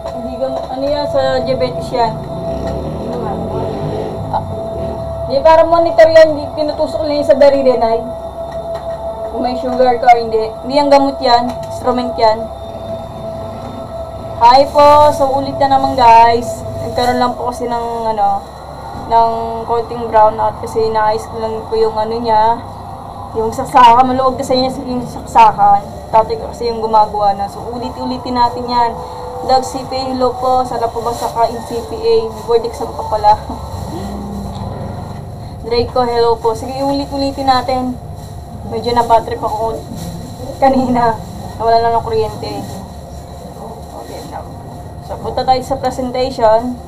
Hindi ano yan, sa diabetes yan. Di para monitor yan, tinutusok lang yan sa daliri na kung may sugar ka o hindi. Hindi yung gamot yan, instrument yan. Hi po, so ulit na naman guys. Nagkaroon lang po kasi ng ng konting brownout kasi naayos ko lang po yung niya, yung saksakan, maluwag kasi niya yung saksakan. Tatay ko kasi yung gumagawa na. So ulit-ulitin natin yan. Doug CPA, hello po. Sana po ba sakain CPA? May board exam pa pala. Draco, hello po. Sige, ulit-ulitin natin. Medyo na-battery pa ako kanina. Nawala lang ng kuryente. Okay, now. So, punta tayo sa presentation.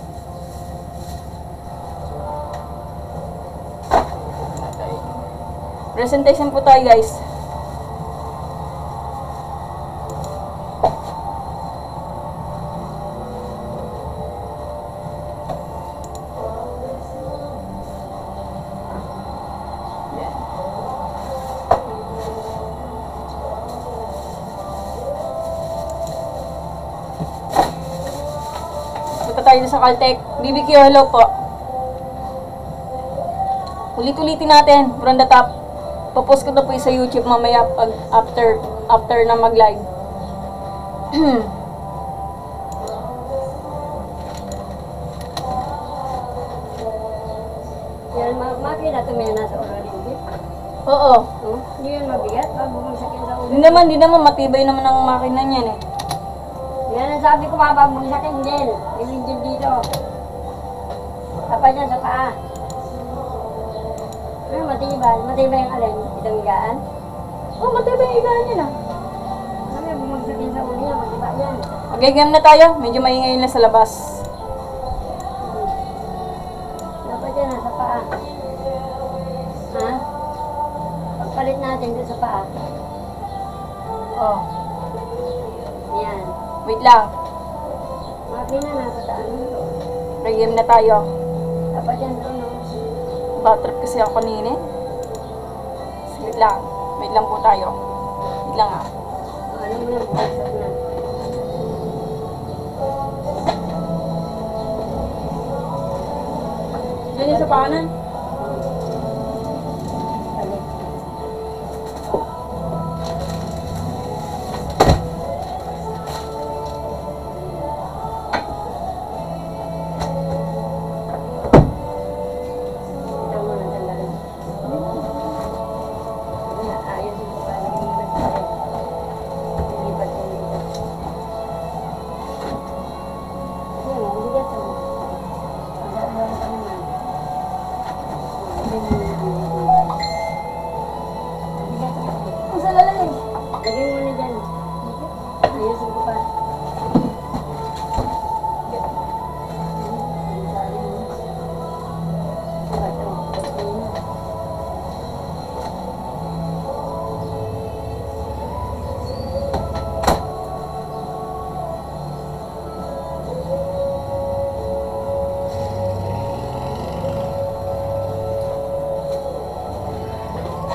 Presentation po tayo, guys. Tayo sa Caltech. BBQ, hello po. Ulit-ulitin natin from the top. Papost ko na po sa YouTube mamaya pag after na mag-live. Yan, makina ito may nasa oral hindi? Oo. Hindi yun mabigat? Bumagsak yun sa ulo? Hindi naman. Matibay naman ang makina niyan eh. Yan ang sabi ko, mababagsakin din. Ilingin dito. Tapos yan sa paa. Pero matibay. Matibay yung alin? Itong higaan? Oh, matibay yung higaan niya na. Sabi, bumagsakin sa ulo niya. Matibay yan. Okay, game na tayo. Medyo maingay na sa labas. Dapat yan nasa paa. Ha? Pagpalit natin doon sa paa. Oh. Yan. Wait lang. Makina nasa taan. Okay, game na tayo. Dapat yan doon, no? Batrip kasi ako kanina. Wait lang. Wait lang po tayo. Wait lang ah. Ano mo na, bumagsak na. Yan yung sa paanan.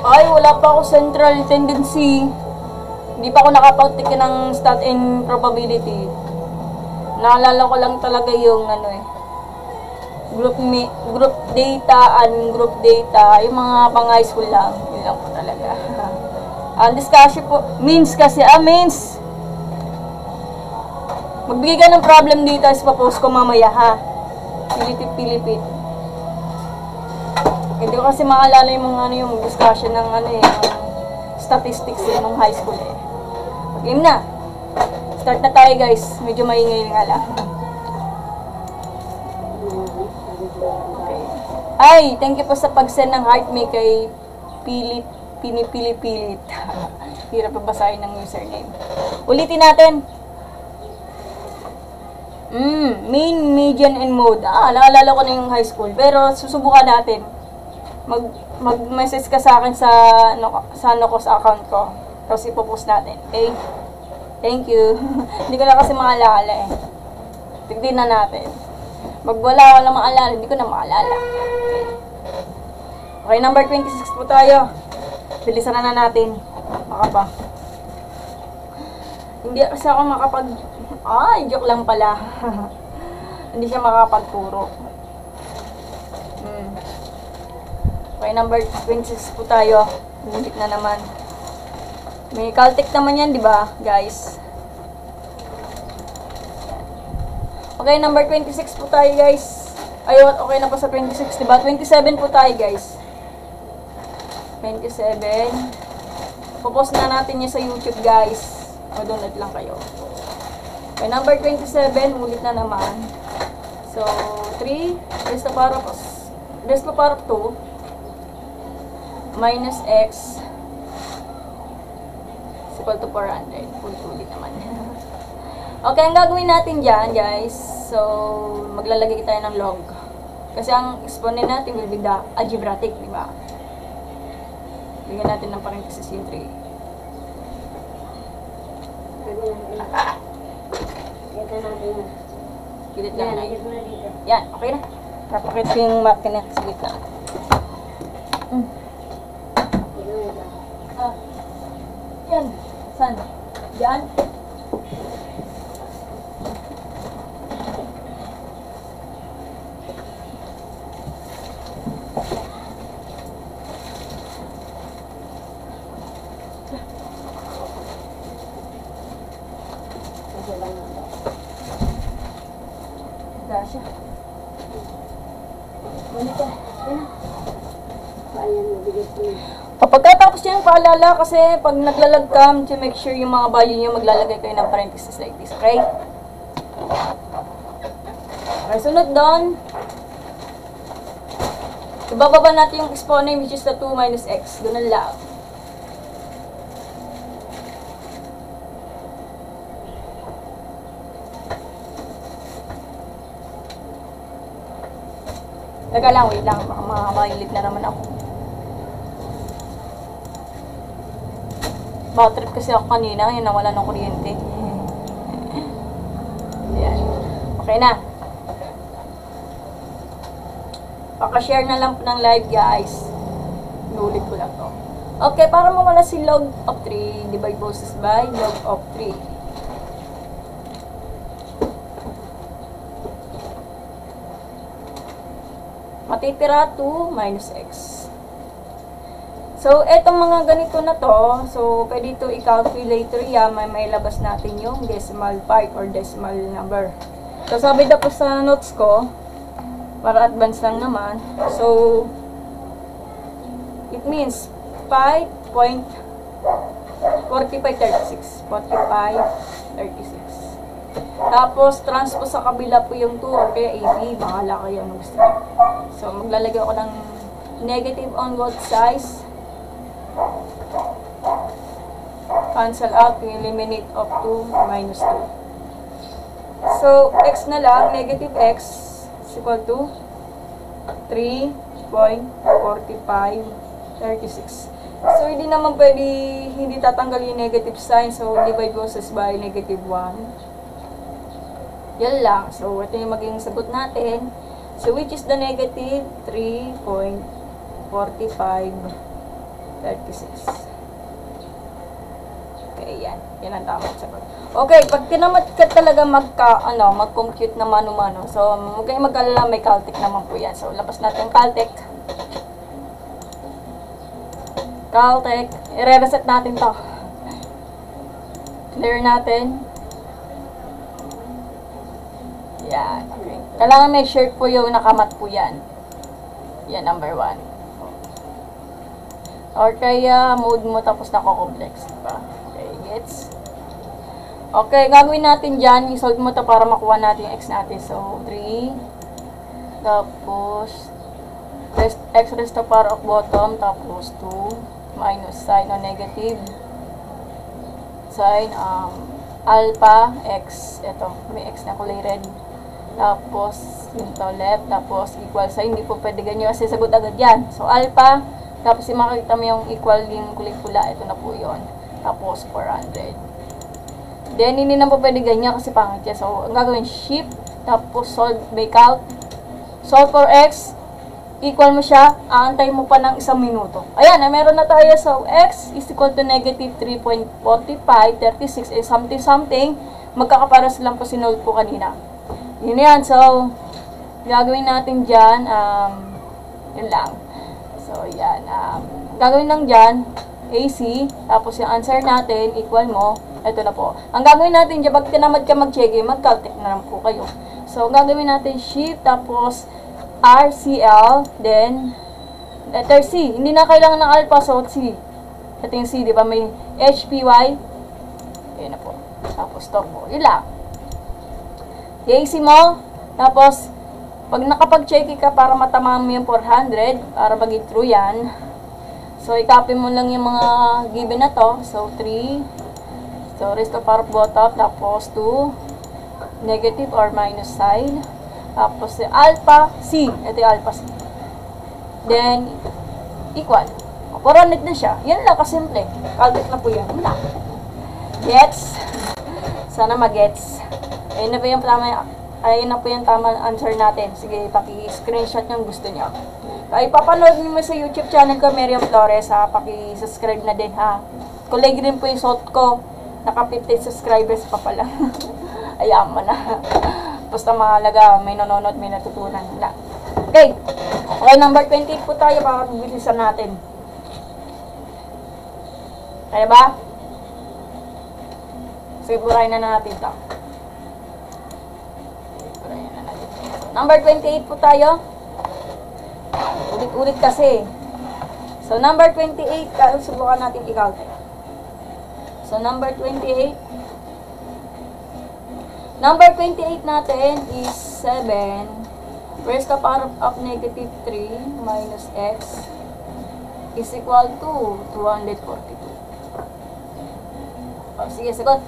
Ay, wala pa ako central tendency. Hindi pa ako nakapagtikin ng stat and probability. Naalala ko lang talaga yung group data and group data, yung mga pang high school lang. Yun lang po talaga. Ang discussion po, means kasi, means. Magbigay ka ng problem data, is papost ko mamaya ha. Pilipit. Hindi ko kasi maalala yung mga yung discussion ng yung statistics ng high school eh. Game na. Start na tayo guys. Medyo maingay nga lang. Okay. Ay, thank you po sa pag-send ng heart me kay Pinipilit. Hirap pa basahin ng username. Ulitin natin. Mean, median, and mode. Naalala ko na yung high school. Pero susubukan natin. Mag-message ka sa akin sa account ko. Tapos ipopost natin. Okay? Thank you. Hindi ko na kasi maalala eh. Tignan na natin. Wala ko na maalala. Hindi ko na maalala. Okay, number 26 po tayo. Bilisan na natin. Baka pa. Hindi kasi ako joke lang pala. Hindi siya makakapagturo. Okay, number 26 po tayo. Ulit na naman. May Caltech naman yan, di ba, guys? Okay, number 26 po tayo, guys. Ayun, okay na po sa 26, di ba? 27 po tayo, guys. 27. Popost na natin niya sa YouTube, guys. Mag-download lang kayo. Okay, number 27, ulit na naman. So, 3, rest na para 2, minus x is equal to 400. Ulit naman. Okay, ang gagawin natin dyan, guys. So, maglalagay tayo ng log. Kasi ang exponent natin will be the algebraic, di ba? Bigyan natin ng parenthesis yung 3. Gilit lang na. Yan, okay na. Napakit ko yung makina sa gitna. Yan. Saan? Yan. Dasha. Balik ka. Pagkatapos yan, paalala kasi pag naglalag ka, to make sure yung mga value nyo maglalagay kayo ng parenthesis like this, okay? Okay, sunod doon. Ibababa natin yung exponent which is the 2 minus x. Ganun lang. Teka lang, wait lang. Baka makakailit na naman ako. Trip kasi ako kanina, yung nawala ng kuryente. Ayan. Okay na. Pakashare na lang po ng live, guys. Inulit ko lang to. Okay, para mawala si log of 3, divide boses by log of 3. Matitira 2 minus x. So, etong mga ganito na to, so, pwede ito i-calculator yan, may labas natin yung decimal part or decimal number. So, sabi na po sa notes ko, para advance lang naman, so, it means 5.4536. 4536. Tapos, transpose sa kabila po yung 2, or kaya 80, bahala kayo ano gusto nyo. So, maglalagay ako ng negative on both sides. Cancel out, we eliminate of 2 minus 2. So, x na lang, negative x is equal to 3.4536. So, hindi naman pwede, hindi tatanggal yung negative sign. So, divide boses by negative 1. Yan lang. So, ito yung magiging sagot natin. So, which is the negative 3.4536. Okay, yan. Yan ang tamang sagot. Okay, pag tinamad ka talaga mag-compute na mano-mano. So, huwag kayong mag-alala, may Caltech naman po yan. So, labas natin yung Caltech. Caltech. I-reset natin to. Clear natin. Yan. Okay. Kailangan may shirt po yung nakamat po yan. Yan, number 1. Or kaya, mode mo tapos nako-complex. Diba? Okay, gets? Okay, gagawin natin dyan. I-solve mo to para makuha natin yung x natin. So, 3. Tapos, x raised to power of bottom. Tapos, 2. Minus sign o negative. Sign, alpha, x. Ito, may x na kulay red. Tapos, yun to, left. Tapos, equal sign. Hindi po pwede ganyan kasi sagot agad yan. So, alpha. Tapos, yung makikita mo yung equal yung kulay pula. Ito na po yun. Tapos, 400. Then, hindi na po pwede ganyan kasi pangit yan. So, ang gagawin, shift. Tapos, solve by calc. Solve for x. equal mo siya, aantay mo pa ng 1 minuto. Ayan, meron na tayo. So, x is equal to negative 3.4536 something. Magkakaparas lang po sinulot po kanina. Yun yan. So, gagawin natin dyan, yun lang. So, yan. Gagawin lang dyan, AC, tapos yung answer natin, equal mo, ito na po. Ang gagawin natin dyan, pag tinamad ka mag-check, mag-calculate na lang po kayo. So, ang gagawin natin, shift, tapos RCL, then letter C. Hindi na kailangan ng alpha, so C. Ito yung C, di ba? May HPY. Ayan na po. Tapos to po. Yun lang. I-AC mo. Tapos, pag nakapag-check ka para matama mo yung 400, para maging true yan. So, i-copy mo lang yung mga given na to. So, 3. So, rest of power of bottom. Tapos, 2. Negative or minus side. Tapos, alpha C. Ito yung alpha C. Then, equal. 400 na siya. Yan lang, kasimple. Calculate na po yan. Yan lang. Gets? Sana mag-gets. Ayun na po yung tamang answer natin. Sige, paki-screenshot yung gusto niyo. Ay, papanood niyo mo sa YouTube channel ko, Miriam Flores, ha. Paki-subscribe na din, ha. Kulay green po yung suot ko. Naka 50 subscribers pa pala. Ayaw mo na. Basta mahalaga, may nanonood, may natutunan. Wala. Okay. Okay, number 28 po tayo para bibilisan natin. Kaya ba? Sige, burahin na natin ito. Burahin na natin. Number 28 po tayo. Ulit-ulit kasi. So, number 28, subukan natin i-calculate. So, number 28. Number 28 natin is 7 raised to the power of negative 3 minus x is equal to 242. O, sige, sagot.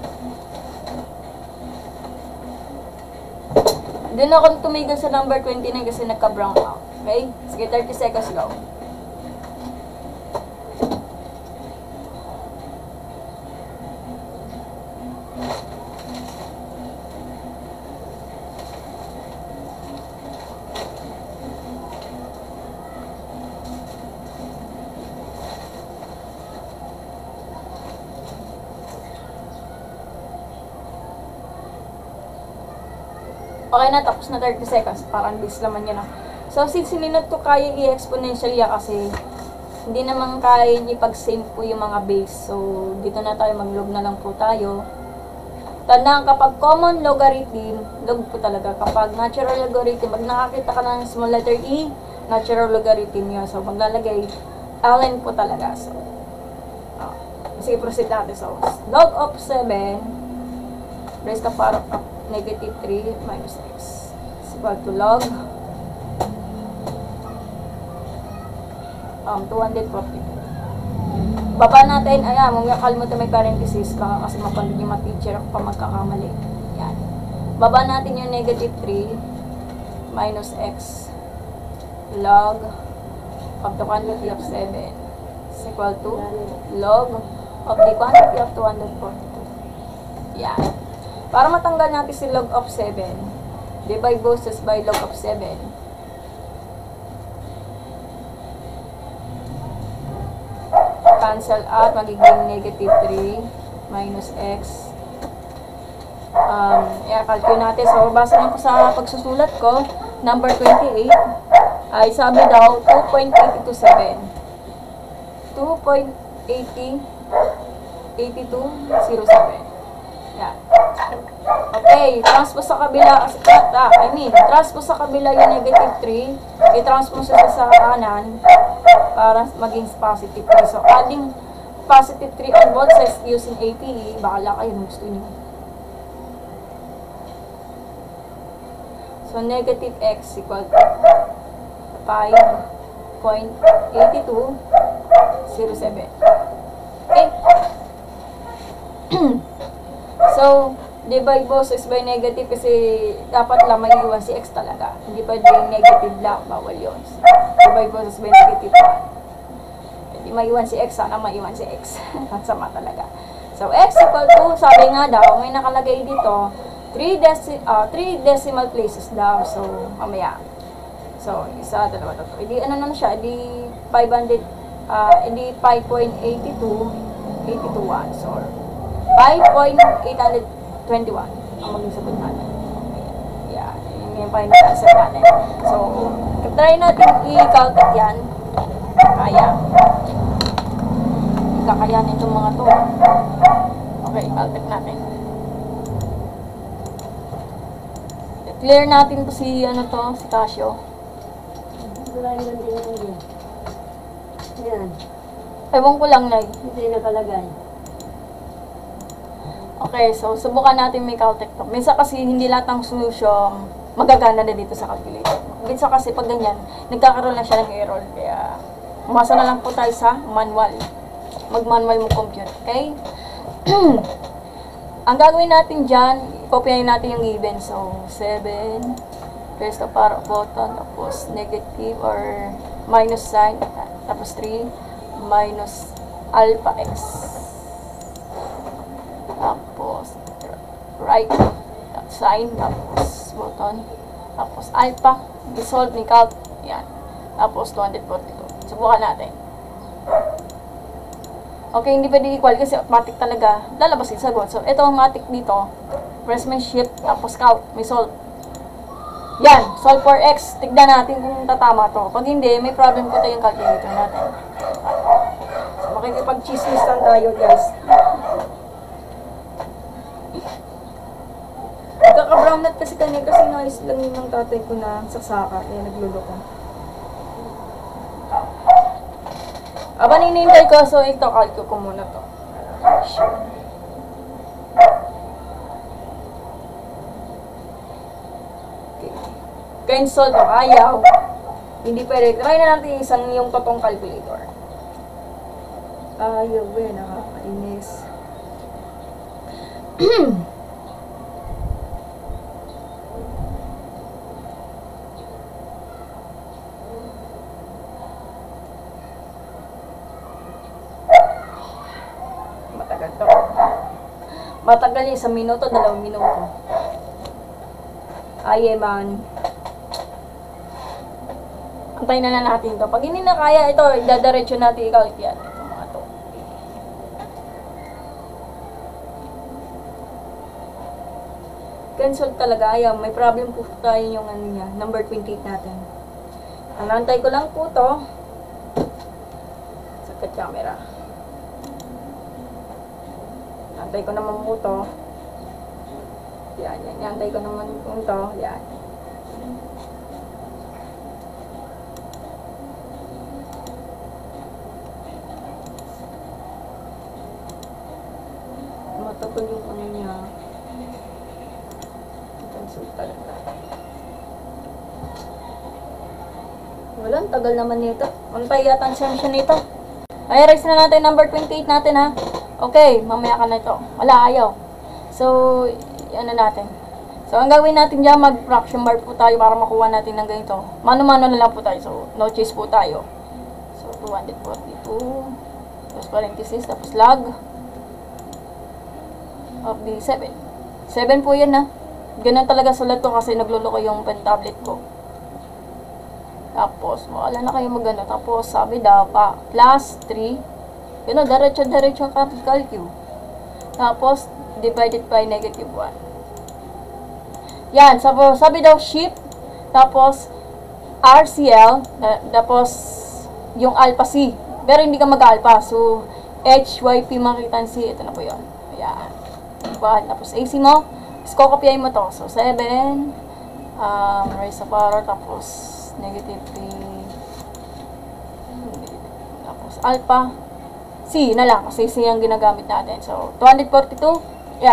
Hindi na ako tumigil sa number 29 kasi nagka-brown out. Okay? Sige, 30 seconds go. Okay na, tapos na 30 seconds. Parang bis naman yun. So, since hindi na ito kaya i-exponential ya kasi hindi naman kaya ipag-same po yung mga base. So, dito na tayo, mag-log na lang po tayo. Tandaan, kapag common logarithm, log po talaga. Kapag natural logarithm, pag nakakita ka ng small letter E, natural logarithm yun. So, maglalagay ln po talaga. So, sige, proceed natin. So, log of 7 raised to the power of negative 3 minus x is equal to log 242. Baba natin, ayan, magkakal mo ito may parenthesis ka kasi mapanood yung ma-teacher ako pa magkakamali. Yan. Baba natin yung negative 3 minus x log of the quantity of 7 is equal to log of the quantity of 242. Yan. Para matanggal natin si log of 7, divide both sides by log of 7. Cancel out, magiging negative 3 minus x. I-calculate natin. So, basa lang po sa pagsusulat ko, number 28, ay sabi daw 2.827. 2.8207. Yan. Okay, transpose sa kabila, transpose sa kabila yung negative 3, i-transpose sa kanan para maging positive 3. So, adding positive 3 on both sides using APE, bakala kayo gusto nyo. So, negative x equal to 5.8207. Okay? So, divide both sides by negative kasi dapat lang maiiwan si x talaga. Hindi pwedeng negative lang, bawal yun. Divide both sides by negative 1. Hindi maiiwan si x, sana maiiwan si x. Sama talaga. So, x equal to, sabi nga daw, may nakalagay dito, 3 decimal places daw. So, mamaya. So, isa, dalawa, tatlo. Edi, ano naman siya? Edi, 500, edi 5.82, 82 so 5.821 ang maging sagot natin. Yan, yun yung final answer natin. So, try natin i-calculate yan. Kaya. Kakayanin itong mga to. Okay, calculate natin. Clear natin po si, ano to, si Casio. Wala yung ganti yan. Yan. Ewan ko lang, Nay. Hindi nakalagay. Okay, so subukan natin may calculate to. Minsan kasi hindi lahat ng solution magagana na dito sa calculator. Minsan kasi pag ganyan, nagkakaroon lang siya ng error. Kaya, umasa na lang po tayo sa manual. Mag-manual mo compute, okay? Ang gagawin natin dyan, kopyahin natin yung given. So, 7 raised to the power of button, tapos negative or minus sign, tapos 3 minus alpha x. Tapos, right sign, tapos button, tapos alpha, dissolve ni calc, yan. Tapos 242. Subukan natin. Okay, hindi pwede equal kasi automatic talaga lalabas yung sagot. So, ito automatic dito. Press mo shift, tapos count. May solve. Yan, solve for x. Tignan natin kung tatama to. Pag hindi, may problem po tayong calculator natin. So, makikipag-chismis lang tayo, guys. Nagkaka-brown nut kasi kanina kasi nais lang yun ng tatay ko na sasaka. Kaya nagluloko. Aba, ninintay ko. So, ito, calculate ko muna to. Sure. Okay. Cancel to. Ayaw. Hindi pwede. Try na natin isang yung totoong calculator. Ayaw, nakakainis. Matagal yung 1 minuto, 2 minuto. Ay, man. Antayin na natin to. Pag hindi na kaya, ito, idadiretso natin i-calculate yan. Ito mga to. Cancel talaga. Ayaw, may problem po tayo yung ano niya, number 28 natin. Anantay ko lang po to. Sa camera. Antay ko naman po ito. Yan. Antay ko naman po ito. Yan. Matapon yung ano niya. Cancel talaga. Wala, tagal naman nito. Antay yata ang siya nito. Ay, erase na natin number 28 natin, ha. Okay, mamaya ka na ito. Wala, ayaw. So, ano natin. So, ang gawin natin dyan, mag-fraction bar po tayo para makuha natin ng ganito. Mano-mano na lang po tayo. So, no choice po tayo. So, 242. Tapos parenthesis, tapos log of the 7. 7 po yan, ha. Ganun talaga sulat ko kasi nagluloko yung pen tablet ko. Tapos, wala na kayo magano. Tapos, sabi daw pa, plus 3. Yun o, diretso ang calculate. Tapos, divided by negative 1. Yan, sabi daw shift, tapos RCL, tapos yung alpha C. Pero hindi ka mag-alpha. So, HYP makikita C. Ito na po yun. Ayan. Tapos AC mo, kokopyahin mo to. So, 7, raise to power, tapos negative 3, tapos alpha C na lang, kasi C ang ginagamit natin. So, 242,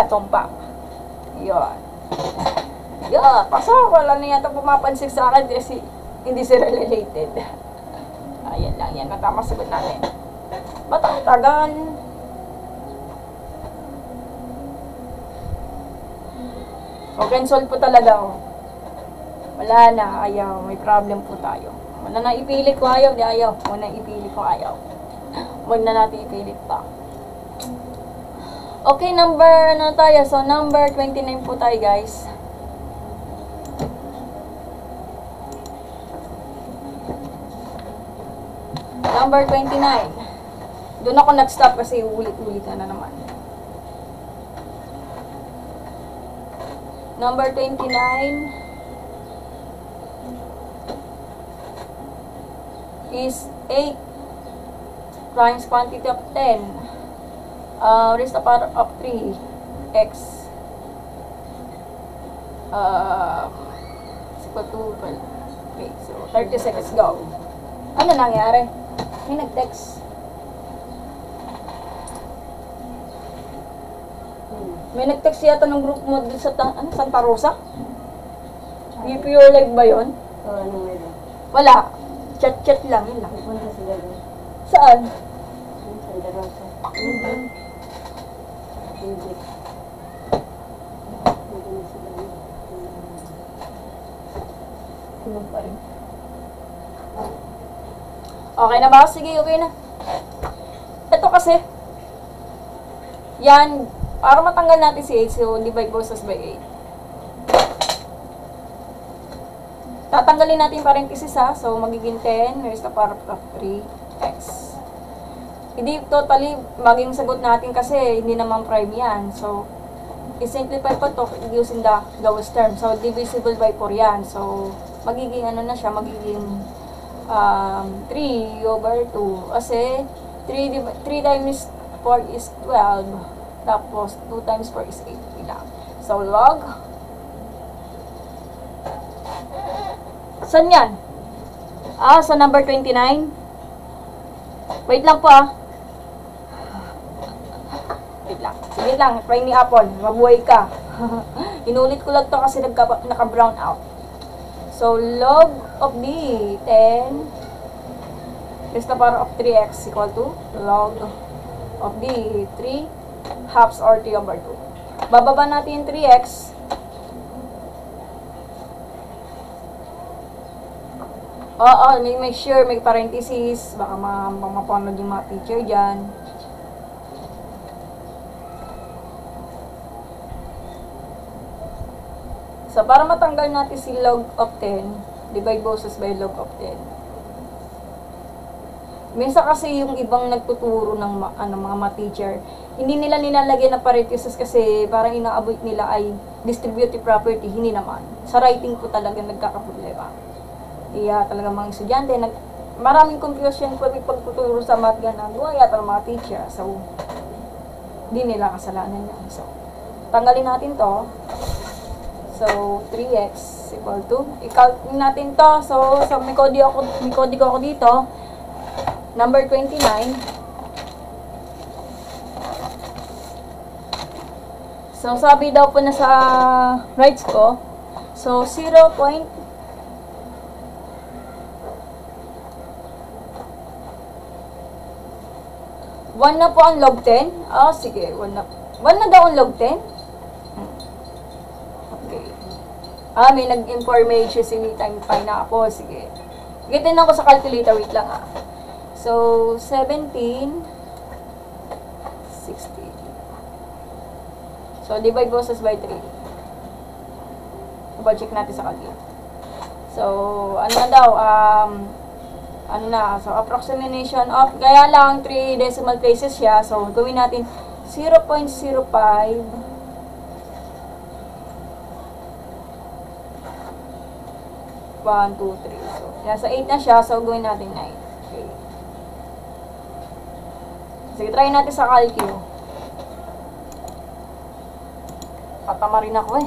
tumpa. Yun. Yun, pasok. Wala na yata pumapansik sa akin kasi hindi sila related. Ayan lang, yan. Natama sagot natin. Matang-tagal. O, cancel po talaga, oh. Wala na, ayaw. May problem po tayo. Wala na ipilit ko ayaw, di ayaw. Wala na ipilit ko ayaw. Huwag na natin ipilit pa. Okay, number na tayo. So, number 29 po tayo, guys. Number 29. Doon ako nag-stop kasi ulit-ulit na naman. Number 29 is 8 times quantity of 10 raised to the power of 3 x is equal to 12. Okay, so 30 seconds go. Ano nangyari? May nag-text. May nag-text yata ng group mo dun sa Santa Rosa? Pure live ba yun? So, ano meron? Wala. Chat-chat lang, yun lang. Punta sila doon. Saan? Santa Rosa. Hindi. Hindi na sila doon. Tulog pa rin. Okay na ba? Sige, okay na. Ito kasi, yan, para matanggal natin si 8, so divide bosses by 8. Tatanggalin natin parenthesis ha, so magiging 10 raised to the power of 3x. Hindi totally maging sagot natin kasi hindi naman prime yan. So, i-simplify pa to using the lowest term. So, divisible by 4 yan. So, magiging ano na siya, magiging 3 over 2. Kasi, 3 times 4 is 12. Tapos, 2 times 4 is 8. Bilang. So, log. Saan yan? Sa number 29. Wait lang po Wait lang. Sige lang, try ni Apple. Mabuhay ka. Inulit ko lang to kasi naka-brown out. So, log of the 10 raised to the power of 3x equal to log of the 3 halves or 3 over 2. Bababa natin yung 3x. Make sure may parenthesis. Baka mapanood yung mga teacher dyan. So, para matanggal natin si log of 10, divide bosses by log of 10. Minsan kasi yung ibang nagtuturo ng mga teacher, hindi nila nilalagyan ng parenthesis kasi parang inaabot nila ay distributive property, hindi naman. Sa writing po talaga nagkakaproblema. Talaga mga estudyante, maraming confusion po pagtuturo sa math ginagawa yata ng mga teacher. So, hindi nila kasalanan yan. So, tanggalin natin to. So, 3x equal to, i-calculate natin to. So, may kodigo ako dito. Number 29. So, sabi daw po na sa rights ko. So, 0.1 na po ang log 10. Sige. 1 na daw ang log 10. Okay. May nag-information si me time pineapple. Sige. Gitin ako sa calculator. Wait lang So, 17. 60. So, divide bosses by 3. Double check natin sa calculator. So, ano na daw? So, approximation of, kaya lang 3 decimal places siya. So, gawin natin 0.05. 1, 2, 3. So, nasa 8 na siya. So, gawin natin 9. Okay. Sige, try natin sa calculator. Patama rin ako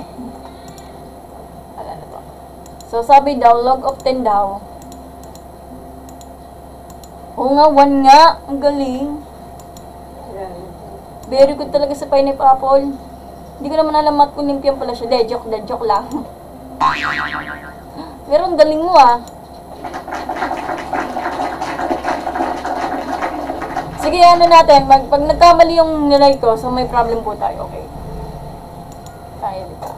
Wala na to. So, sabi daw, log of 10 daw. Oo nga, 1 nga. Ang galing. Very good talaga sa pineapple. Hindi ko naman alam kung limpian pala siya. Joke lang. Pero ang galing mo Sige, ano natin. Pag nagkamali yung nilay ko, so may problem po tayo. Okay. Tayo dito.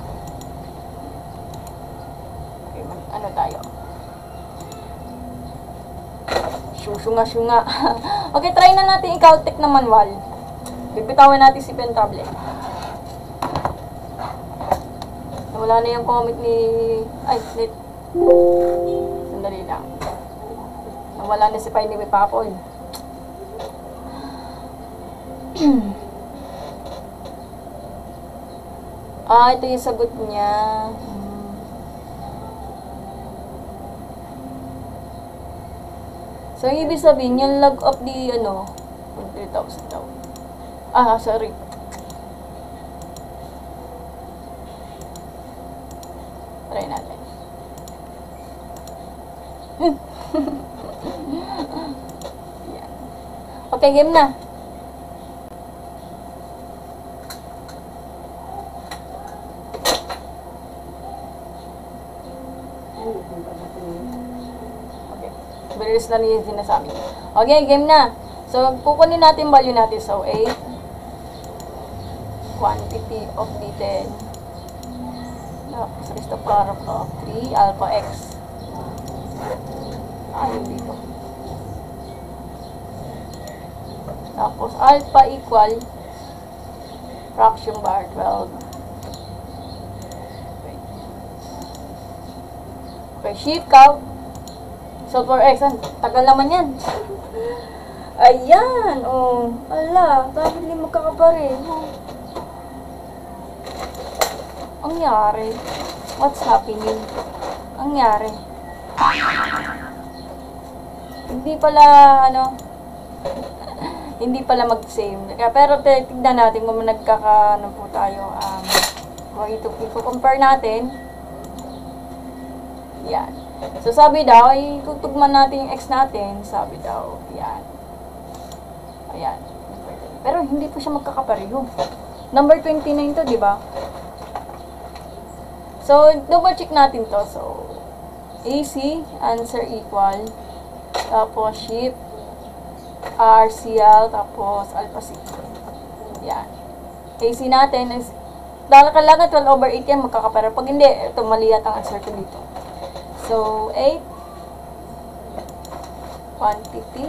Okay, ano tayo? Syunga. Okay, try na natin i-caltech na manual. Bibitawan natin si pen tablet. Wala na yung comment ni... Sandali lang. wala na si Piney with Papoy. Ito yung sagot niya. So, ibig sabihin, yung log of the, 3,000 daw. Sorry. Try natin. Yan. Okay, game na. Bilis na rin yung sinasabi. Okay, game na. So, kukunin natin value natin. So, 8. Quantity of D10. Tapos, rest of power of 3. Alpha X. Ayun dito. Tapos, alpha equal fraction bar 12. Okay, shift count. So, for X, tagal naman yan. Ayan, ala, bakit hindi magkakapare? Ang yari. What's happening? Ang yari. Hindi pala, hindi pala mag-same. Pero, tignan natin kung nagkaka, po tayo, i-compare natin. Yan. So, sabi daw, ay tutugman natin yung X natin. Sabi daw, yan. Ayan. Pero, hindi po siya magkakapareho. Number 29 to, di ba? So, double check natin to. So, AC, answer equal. Tapos, shift, RCL, tapos, alpha C. Yan. AC natin is, kailangan 12/8 yan magkakapareho. Pag hindi, ito mali yata ang answer ko dito. So, 8, quantity,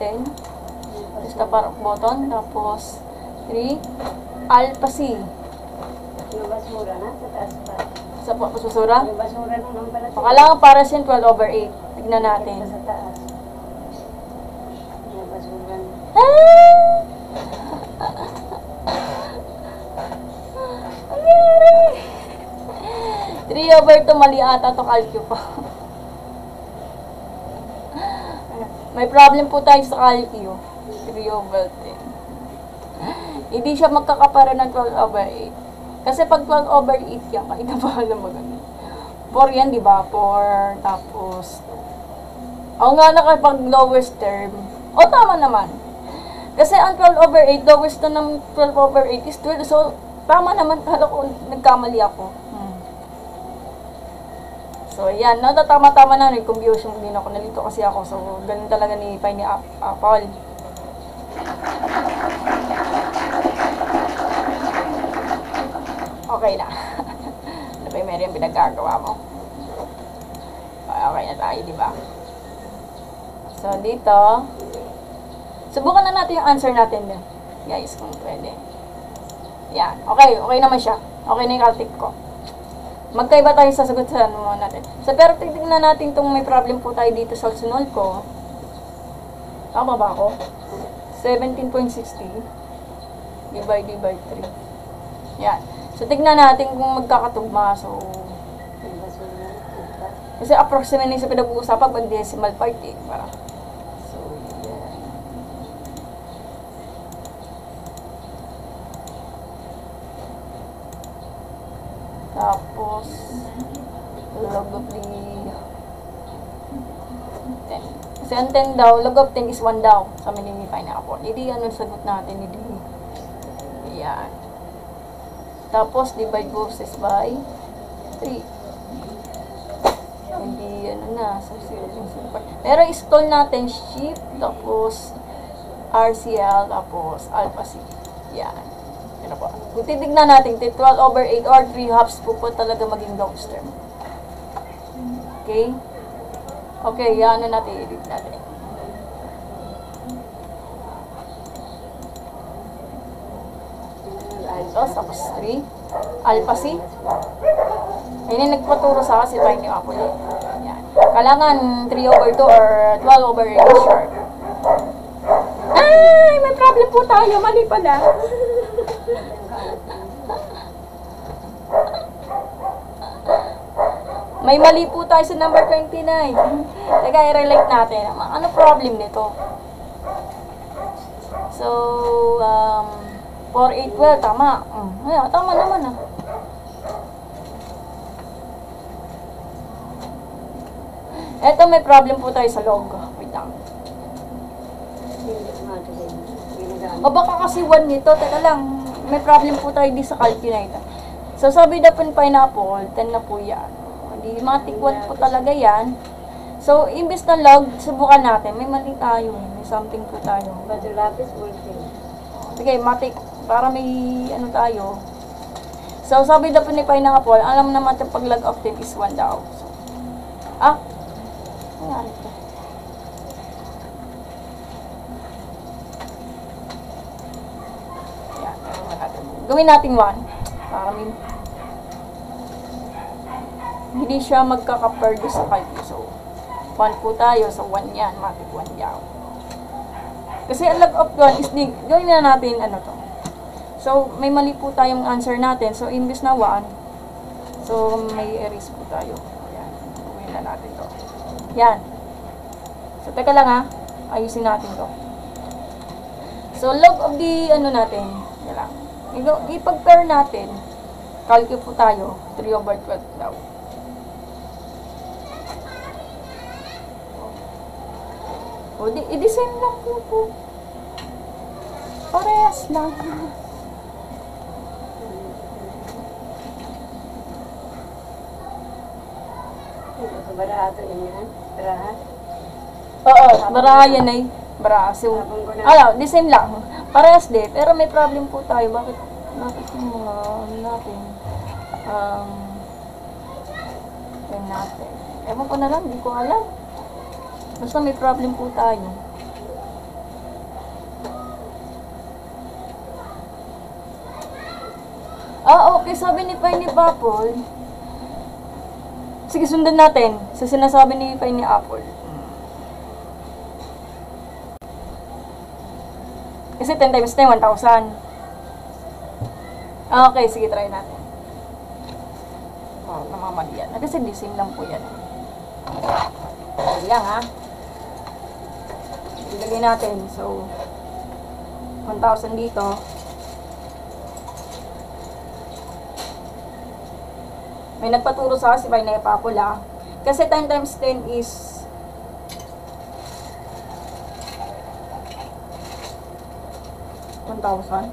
10, just the power of button, tapos 3, alpha C. Yung basura na, sa taas pa. Sa pasusura? Yung basura na naman pala. Kailangan para siya 12/8. Tignan natin. Sa taas. Yung basura na. Ang yari! 3/2, mali ata ito, calcu pa. May problem po tayo sa calcu. 3/10. Hindi siya magkakapara ng 12/8. Kasi pag 12/8 yan, kahit ba alam mo ganun. 4 yan, di ba? 4, tapos, nga nakapag lowest term. Tama naman. Kasi ang 12/8, lowest na ng 12/8 is 12. So, tama naman. Kala ko, nagkamali ako. So, yan. Tama-tama na. Nag-confusion din ako. Nalito kasi ako. So, ganun talaga ni Piney Apple. Okay na. Ano ba yung meron yung pinagkagawa mo? Okay na tayo, di ba? So, dito. Subukan na natin yung answer natin din. Guys, kung pwede. Yan. Okay. Okay naman siya. Okay na yung caltic ko. Magkaiba tayo sa sagot sa natin. So, pero tignan natin itong may problem po tayo dito sa sunod ko. Tama ba ako? 17.60 divided by 3. Yan. So, tignan natin kung magkakatugma. So, kasi approximately sa pinag-uusapan pag decimal part eh. Para. So, yan. Tapos, log of the 10. Kasi ang 10 daw, log of 10 is 1 daw. Sa minimify na ako. Hindi ano sagot natin. Hindi. Yan. Tapos, divide both by 3. Hindi, na. So, 0. Pero, install natin shift, tapos, RCL, tapos, alpha C. Yan. Ano po? Kung titignan natin, 12/8 or 3 halves po talaga maging lowest term. Okay? Okay, yan na natin. I-edit natin. Tapos 3. Alpha C. Ayun yung nagpaturo sa akin si Piney Apple. Yan. Kailangan 3/2 or 12/8 sharp. Ay, may problem po tayo. Mali pala. May mali po tayo sa number 29. Teka, i-relate natin. Ano problem nito? So, 4, 8, 12, tama. Ayan, tama naman ah. Eto, may problem po tayo sa log. Wait lang. O baka kasi 1 nito. Teka lang, may problem po tayo di sa calculator. So, sabi na po pineapple, 10 na po yan. Di matik 1 po talaga yan. So, imbes na log, subukan natin. May mali tayo. May something po tayo. Badulapis, bulletin. Sige, matik. Para may ano tayo. So, sabi na po ni pineapple, alam naman yung pag log of 10 is 1 daw. So, nangyari ito. Ayan, gawin natin 1. Para may hindi siya magkaka-paired sa calculus. So, 1 po tayo. So, 1 yan. Matik 1 yaw. Kasi ang log of 1 is gawin na natin ano to. So, may mali po tayong answer natin. So, imbis na 1, so, may erase po tayo. Ayan. Gawin na natin to. Yan. So, teka lang ha. Ayusin natin to. So, log of the ano natin. Yan lang. Ipag-pair natin. Calculate po tayo. 3/12 daw. O, i-design lang po. Parehas lang. Barahato din yan? Barahat? Oo, baraha yan ay. Baraha. So, the same lang. Parehas din. Pero may problem po tayo. Bakit yung mga natin? Yan natin. Ewan ko na lang. Di ko alam. Basta may problem po tayo. Okay. Sabi ni Pineapple. Sige, sundan natin. Sa sinasabi ni Pineapple. Kasi 10 times 10, 1,000. Okay, sige, try natin. Namamali yan. Kasi the same lang po yan. Sige lang, ha? Ilagay natin. So, 1,000 dito. May nagpaturo sa akin si Pineapple, ha? Kasi 10 times 10 is 1,000.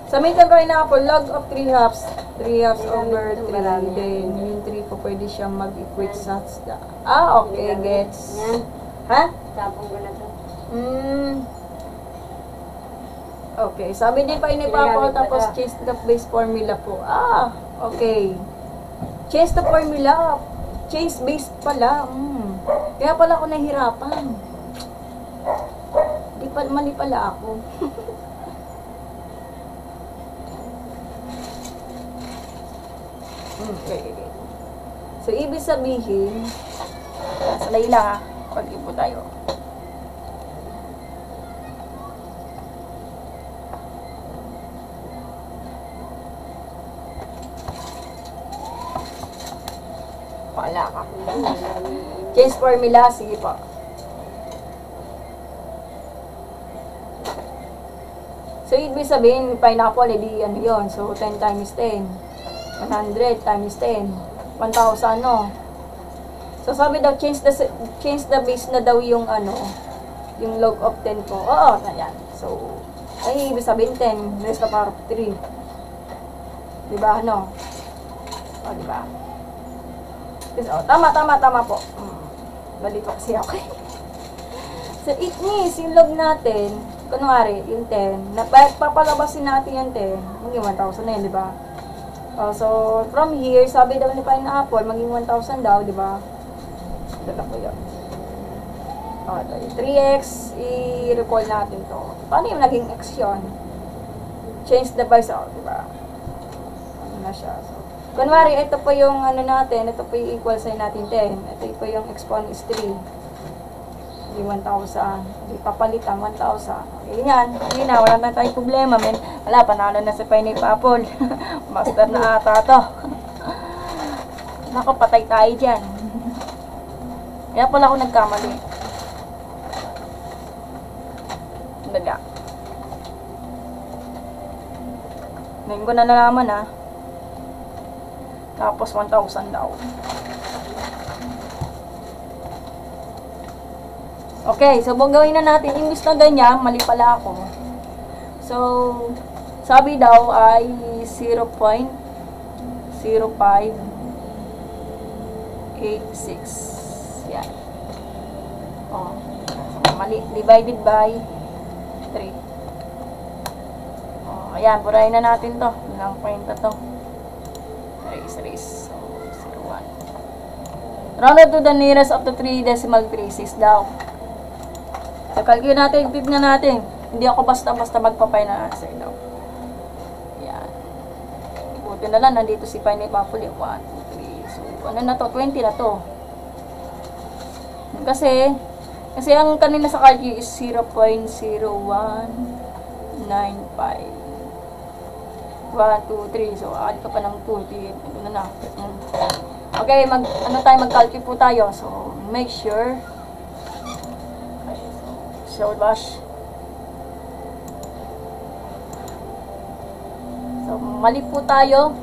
Sa may Pineapple, log of 3 halves. 3 halves over 3. Then, yung 3 po pwede siyang mag-equate sa... okay, gets. Yan. Ha? Tapong ko na to. Okay, sabi din Pineapple, tapos change the base formula po. Okay. Change the formula. Change base pala. Kaya pala ako nahihirapan. Mali pala ako. Okay. So, ibig sabihin, salay lang ha. Pag-ipo tayo. Wala ka. Change formula. Sige po. So, ibig sabihin, Pineapple, edi ano yun. So, 10 times 10. 100 times 10. 1,000, no? So, sabi daw, change the base na daw yung ano, yung log of 10 po. Oo, yan. So, ay, ibig sabihin 10. Raised to the power of 3. Diba, ano? O, diba? Tama po. Balito kasi ako. So, it means, yung log natin, kunwari, yung 10, papalabasin natin yung 10, maging 1,000 na yun, di ba? So, from here, sabi daw ni Pineapple, maging 1,000 daw, di ba? Dala ko yun. Ito, yung 3x, i-recall natin to. Paano yung naging x yun? Change the base, di ba? Ano na siya? So, Kunwari, ito po yung ano natin, ito po yung equal sign natin 10. Ito po yung exponent is 3. Di 1,000. Di papalitan, 1,000. Okay, yan. Hindi na, wala na tayong problema, men. Wala, panalo na si Pineapple. Master na ata to. Nakapatay tayo dyan. Kaya pala ako nagkamali. Naga. Ngayon ko na nalaman, ha. Tapos 1,000 daw. Okay, so gawin na natin. Imbis na ganyan, mali pala ako. So, sabi daw ay 0.0586. Yan. Oh. So, mali. Divided by 3. Oh, ayan, burahin na natin to. Ilang point na to. Raise. So, 0.1. Rounded to the nearest of the 3 decimal places daw. So, calculate natin, tignan natin. Hindi ako basta-basta magpapay na answer daw. Yan. Buti na lang, nandito si Pineapple. 1, 2, 3. So, ano na to? 20 na to. Kasi ang kanina sa calculate is 0.0195. 1, 2, 3. So, add ka pa ng 2. Ano na. Okay, mag-calculate po tayo. So, make sure. Okay, so, bash. So, mali po tayo.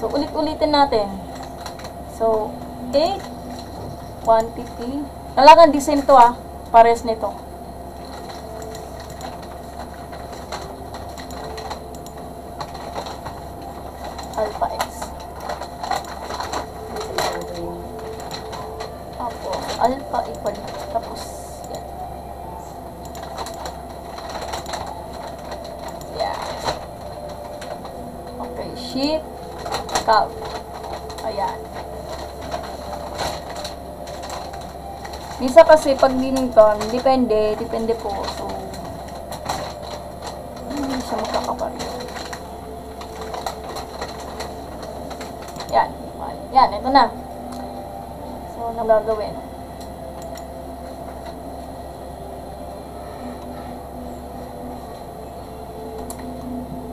So, ulit-ulitin natin. So, 8 quantity. Talagang the same to, pares nito. Alpha x. Tapos, alpha equal. Tapos, yan. Yan. Okay, shift, count. Ayan. Misa kasi, pag Dinnington, depende po. So, hindi siya magkakapareho. Yan. Yan, ito na. So, ano gagawin?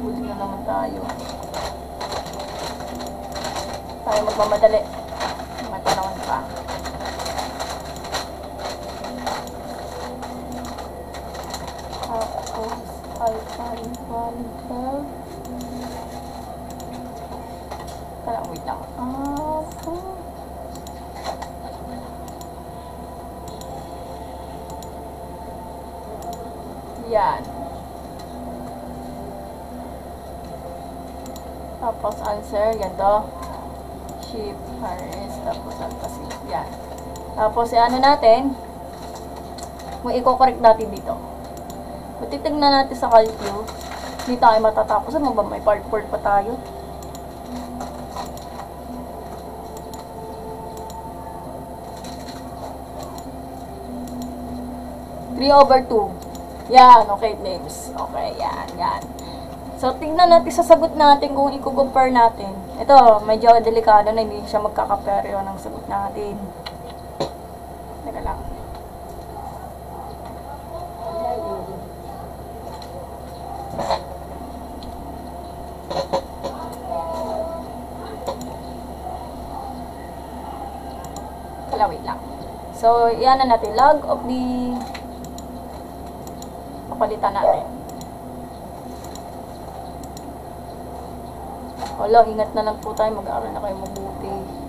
Huli na naman tayo. Tayo magmamadali. Matanawan pa. Tapos, alpha equal 12. Wait lang. Yan. Tapos answer, ganito. Shift, RS, tapos alpha C. Yan. Tapos, ano natin? Kung i-correct natin dito. Kung titignan natin sa calculus, hindi tayo matatapos. Ano ba? May part 4 pa tayo. 3/2. Yan, okay, names. Okay, yan. So, tingnan natin sa sagot natin kung i-compare natin. Ito, medyo delikado na, hindi siya magkakaperyo ng sagot natin. Teka lang. Wait lang. So, yan na natin. Log of the papalitan natin. Wala, ingat na lang po tayo. Mag-aaral na kayo mabuti.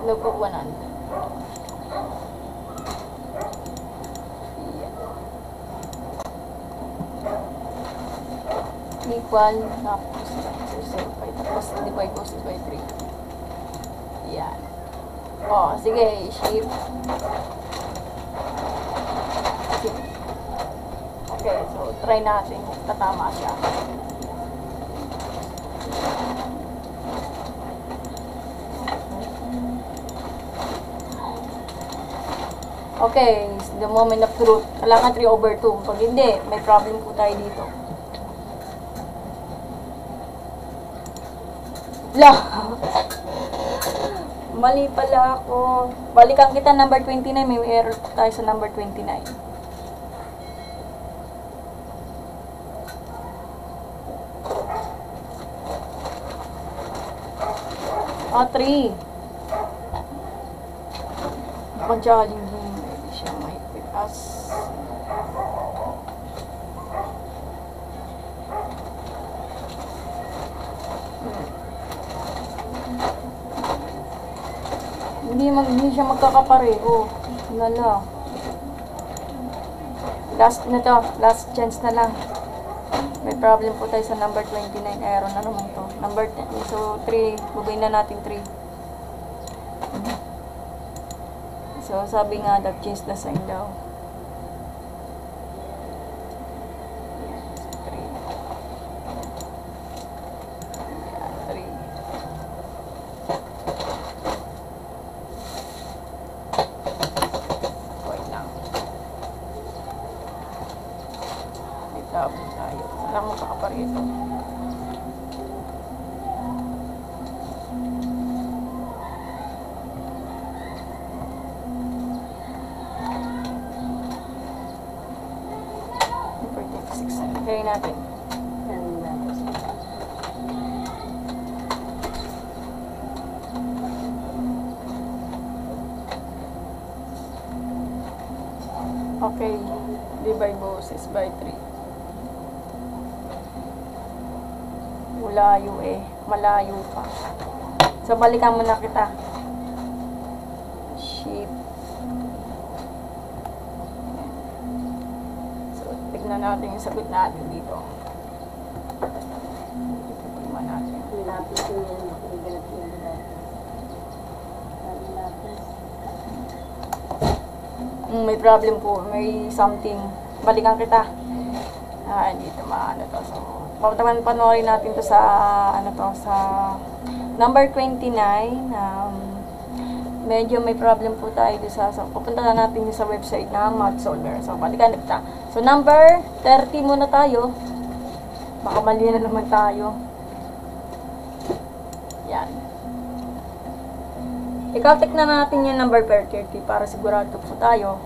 Log of 100. Equal, tapos divide ko by 3. Yan. O, sige, shift. Okay, so try natin. Tatama siya. Okay, the moment of truth. Kailangan 3/2. Pag hindi, may problem po tayo dito. Lah! Mali pala ako. Balikan kita number 29. May error tayo sa number 29. Ah, 3. Pag-challenge mo, hindi siya mahigpit as... Hindi siya magkakapareho. Lala. Last na to. Last chance na lang. May problem po tayo sa number 29. Error na naman to. Number 10. So, 3. Bugay na natin 3. So, sabi nga, that change the sign daw. Tayo. Wala mo kakaparito. Kaya natin. Okay. Divide boses by 3. Malayo eh. Malayo pa. So, balikan mo na kita. Shift. So, tignan natin yung sagot natin dito. Tignan natin. May problem po. May something. Balikan kita. Dito maano to. So, panoorin natin to sa sa number 29. Medyo may problem po tayo dito sa pupunta na natin sa website ng Math Solver. So balikan kita. So number 30 muna tayo. Baka mali na naman tayo. Yan. Ikaw-tek na natin yung number 30 para sigurado po tayo.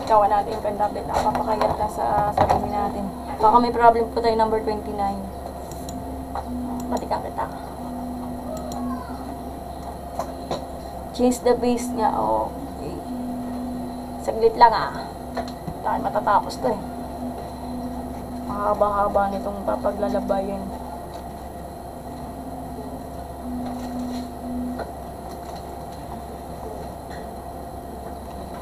Ikawan natin yung pen-tablet. Napapakayat na sa sarili natin. Baka may problem po tayo number 29. Balikan kita. Change the base niya. Okay. Saglit lang Dahil matatapos to eh. Mahaba-haba nitong papaglalabayin.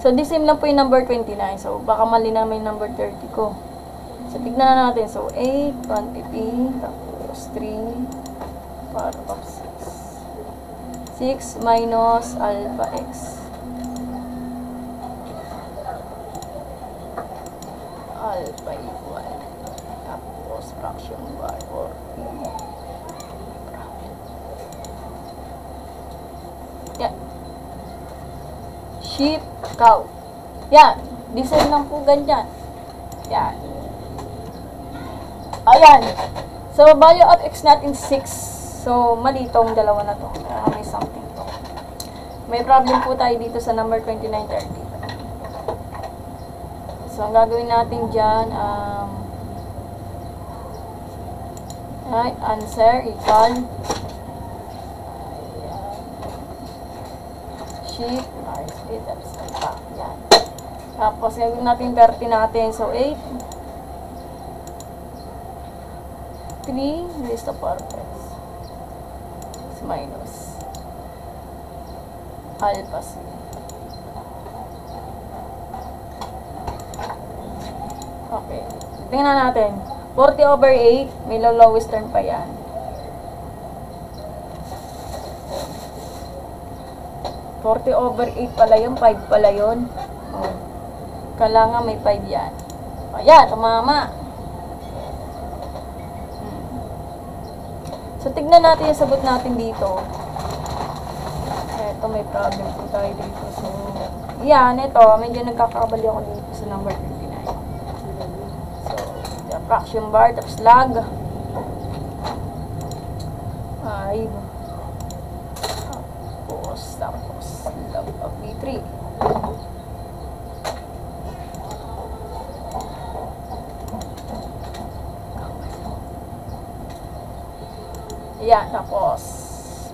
So, the same lang po yung number 29. So, baka mali na may number 30 ko. So, tignan na natin. So, 8, quantity, tapos 3, para 6. 6 minus alpha x. Alpha equal. Tapos, fraction y or e. Yan. Sheep, cow. Yan. Design lang po ganyan. Yan. Ayan. So, value of x natin 6. So, mali itong dalawa na to. May something to. May problem po tayo dito sa number 2930. So, ang gagawin natin dyan, answer equal sheep split up. Yan. Tapos, gagawin natin 30 natin. So, 8 3 raised to power x minus alpha c. Okay. Tingnan natin. 40/8. May lowest term pa yan. 40/8 pala yun, 5 pala yun. Oh. Kailangan may 5 yan. Ayan, tumama. So, tignan natin yung sagot natin dito. Eto, may problem po tayo dito. So, yan, ito. Medyo nagkakabali ako dito sa number 29. So, the fraction bar, tapos lag. 5. Tapos, log of V3. Ayan, tapos,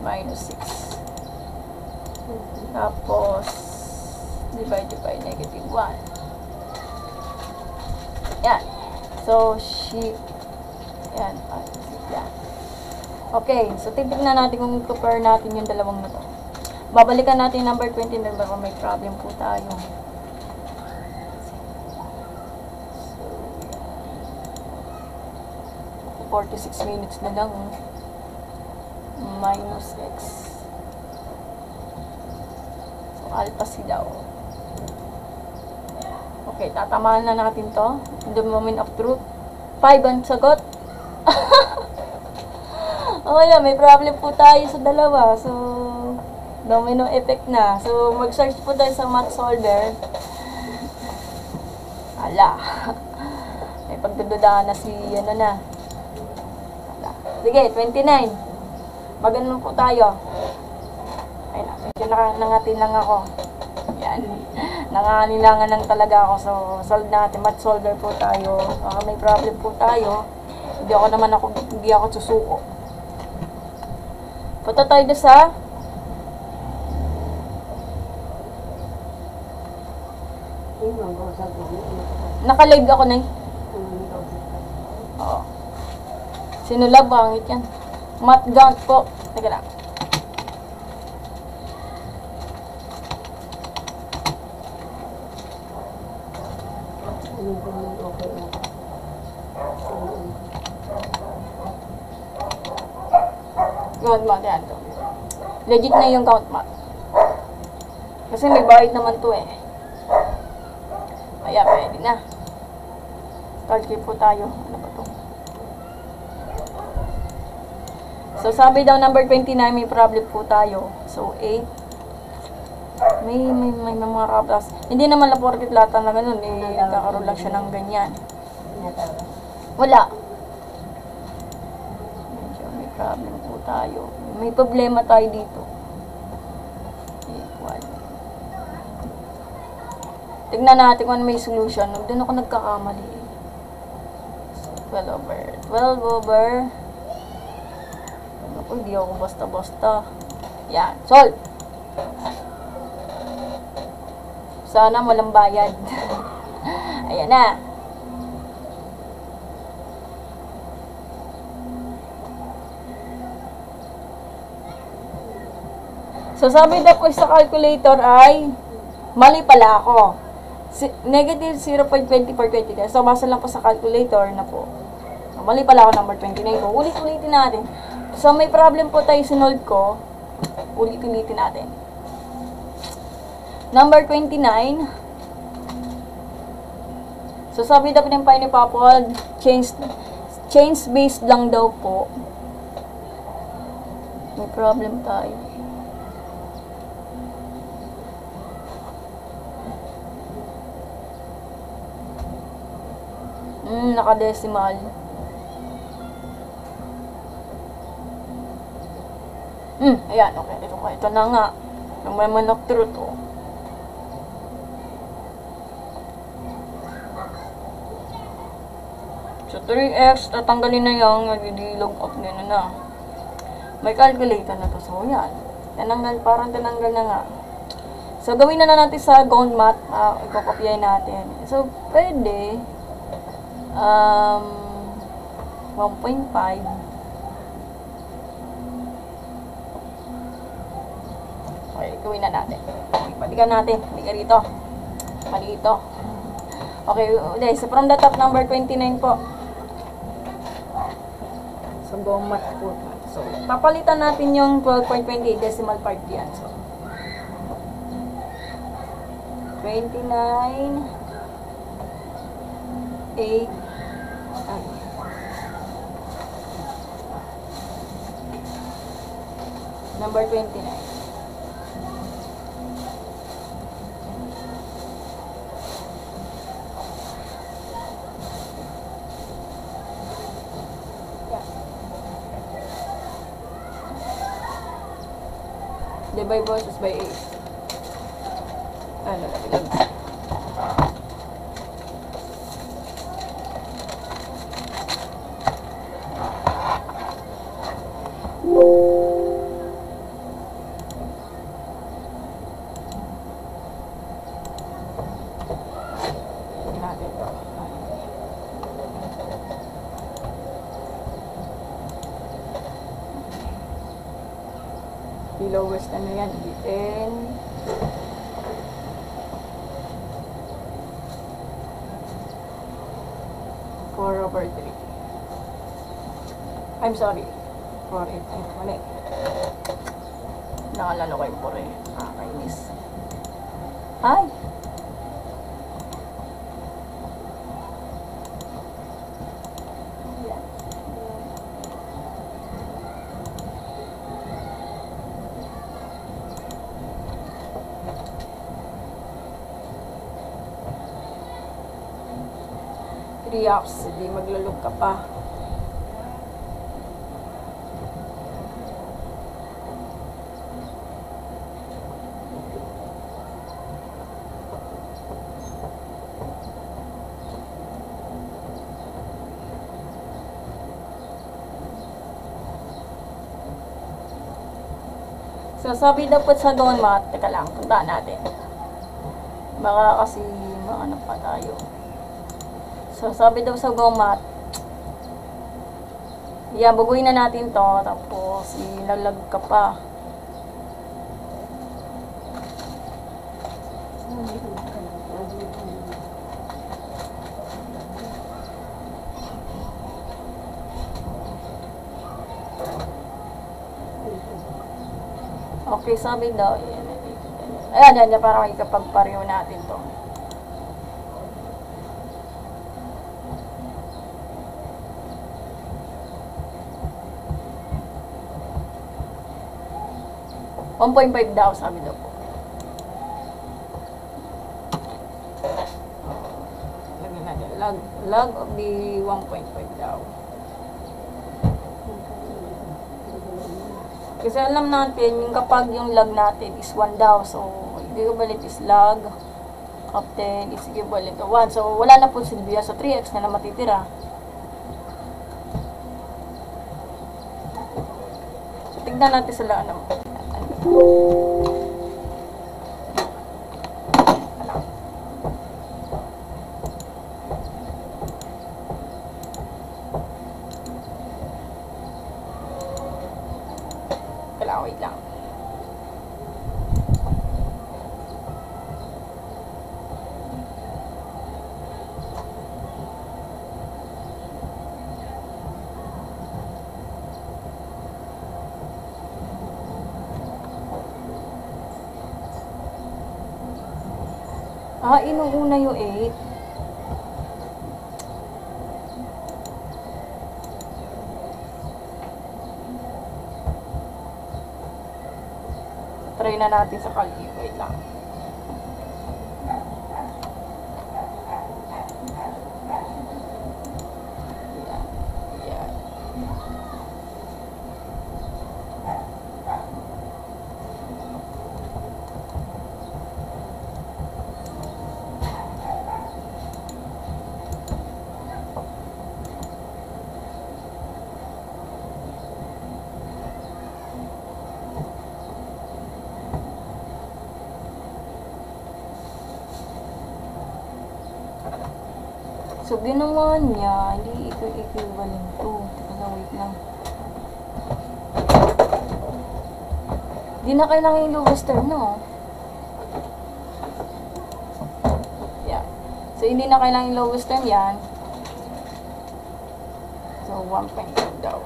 minus 6. Tapos, divide by negative 1. Ayan. So, shift. Ayan. Ayan. Okay, so titignan natin kung compare natin yung dalawang na to. Babalikan natin yung number 20 na baka may problem po tayo. So, 46 minutes na lang. Minus x. So, alpha c daw. Okay, tatamaan na natin to. In the moment of truth. 5 ang sagot. Okay, may problem po tayo sa dalawa. So, domino effect na. So, mag-search po tayo sa math solver. Ala. May pagdududahan na si, ano na. Ala. Sige, 29. Maganon po tayo. Ayun na. Medyo nangatin lang ako. Yan. Nanganilangan lang talaga ako. So, solve natin. Math solver po tayo. May problem po tayo. Hindi ako susuko. Punta tayo sa naka-live ako na Oo. Sinulab, bangit yan. Math gaunt po. Teka lang. Count math yan to. Legit na yung count math. Kasi may bayad naman to eh. Kaya pwede na. Calculate po tayo. Ano ba to? So sabi daw number 29 may problem po tayo. So 8. May mga kaplas. Hindi naman laportit lahat na ganun eh. Nagkakaroon lang siya ng ganyan. Wala. May problem po tayo. May problema tayo dito. Equal. Tignan natin kung may solution. Doon ako nagkakamali. 12 over. Ako, hindi ako basta-basta. Yan. Solve. Sana walang bayad. Ayan na. So, sabi daw po sa calculator ay mali pala ako. Negative 0.2420. So, basa lang po sa calculator na po. So, mali pala ako number 29 ko. Ulit-ulitin natin. So, may problem po tayo sinolve ko. Ulit-ulitin natin. Number 29. So, sabi daw po ng Pineapple, change based lang daw po. May problem tayo. Naka-decimal. Ayan, okay. Ito na nga. Yung naman of truth, oh. So, 3x, tatanggalin na yung nag-log off nyo na. May calculator na to. So, yan. Parang tinanggal na nga. So, gawin na natin sa Gaunt Math. Ikokopyahin natin. So, pwede. 1.5. Okay, gawin na natin. Balikan natin. Halika rito. Halito. Okay, ulit. So, from the top, number 29 po. So, go math po. So, papalitan natin yung 12.28 decimal part yan. So, 29, 8, number 29. Divide bosses by 8. Ano, nabilang na. Natin to. The lowest ano yan, 10. Four over 3. I'm sorry. 4, 8. Ay, mali. Nakalala ko yung 4 eh. Nakakainis. Hi! Yan. 3 hours, hindi maglalog ka pa. So, sabi daw po sa donut, teka lang, puntaan natin. Baka kasi maano pa tayo. So, sabi daw sa GOMAT, yeah, buguin na natin to, tapos ilalag ka pa. Okay, sabi daw, ayan, para ikapagpareho natin to. $1.5 daw, sabi daw po. Lagyan natin, log of the 1.5 daw. Kasi alam natin, yung kapag yung log natin is 1 daw, so equivalent is log of 10 is equivalent to 1. So, wala na po silbiya, so 3x na lang matitira. So, tignan natin sila, ano. Wait lang. Inuuna yung 8. Try na natin sa kalye. Wait lang. Yan. So, ginawa niya, hindi equivalent to. Teka lang, wait lang. Hindi na kailangan yung lowest term, no? Yeah. So, hindi na kailangan yung lowest term yan. So, 1.5 daw.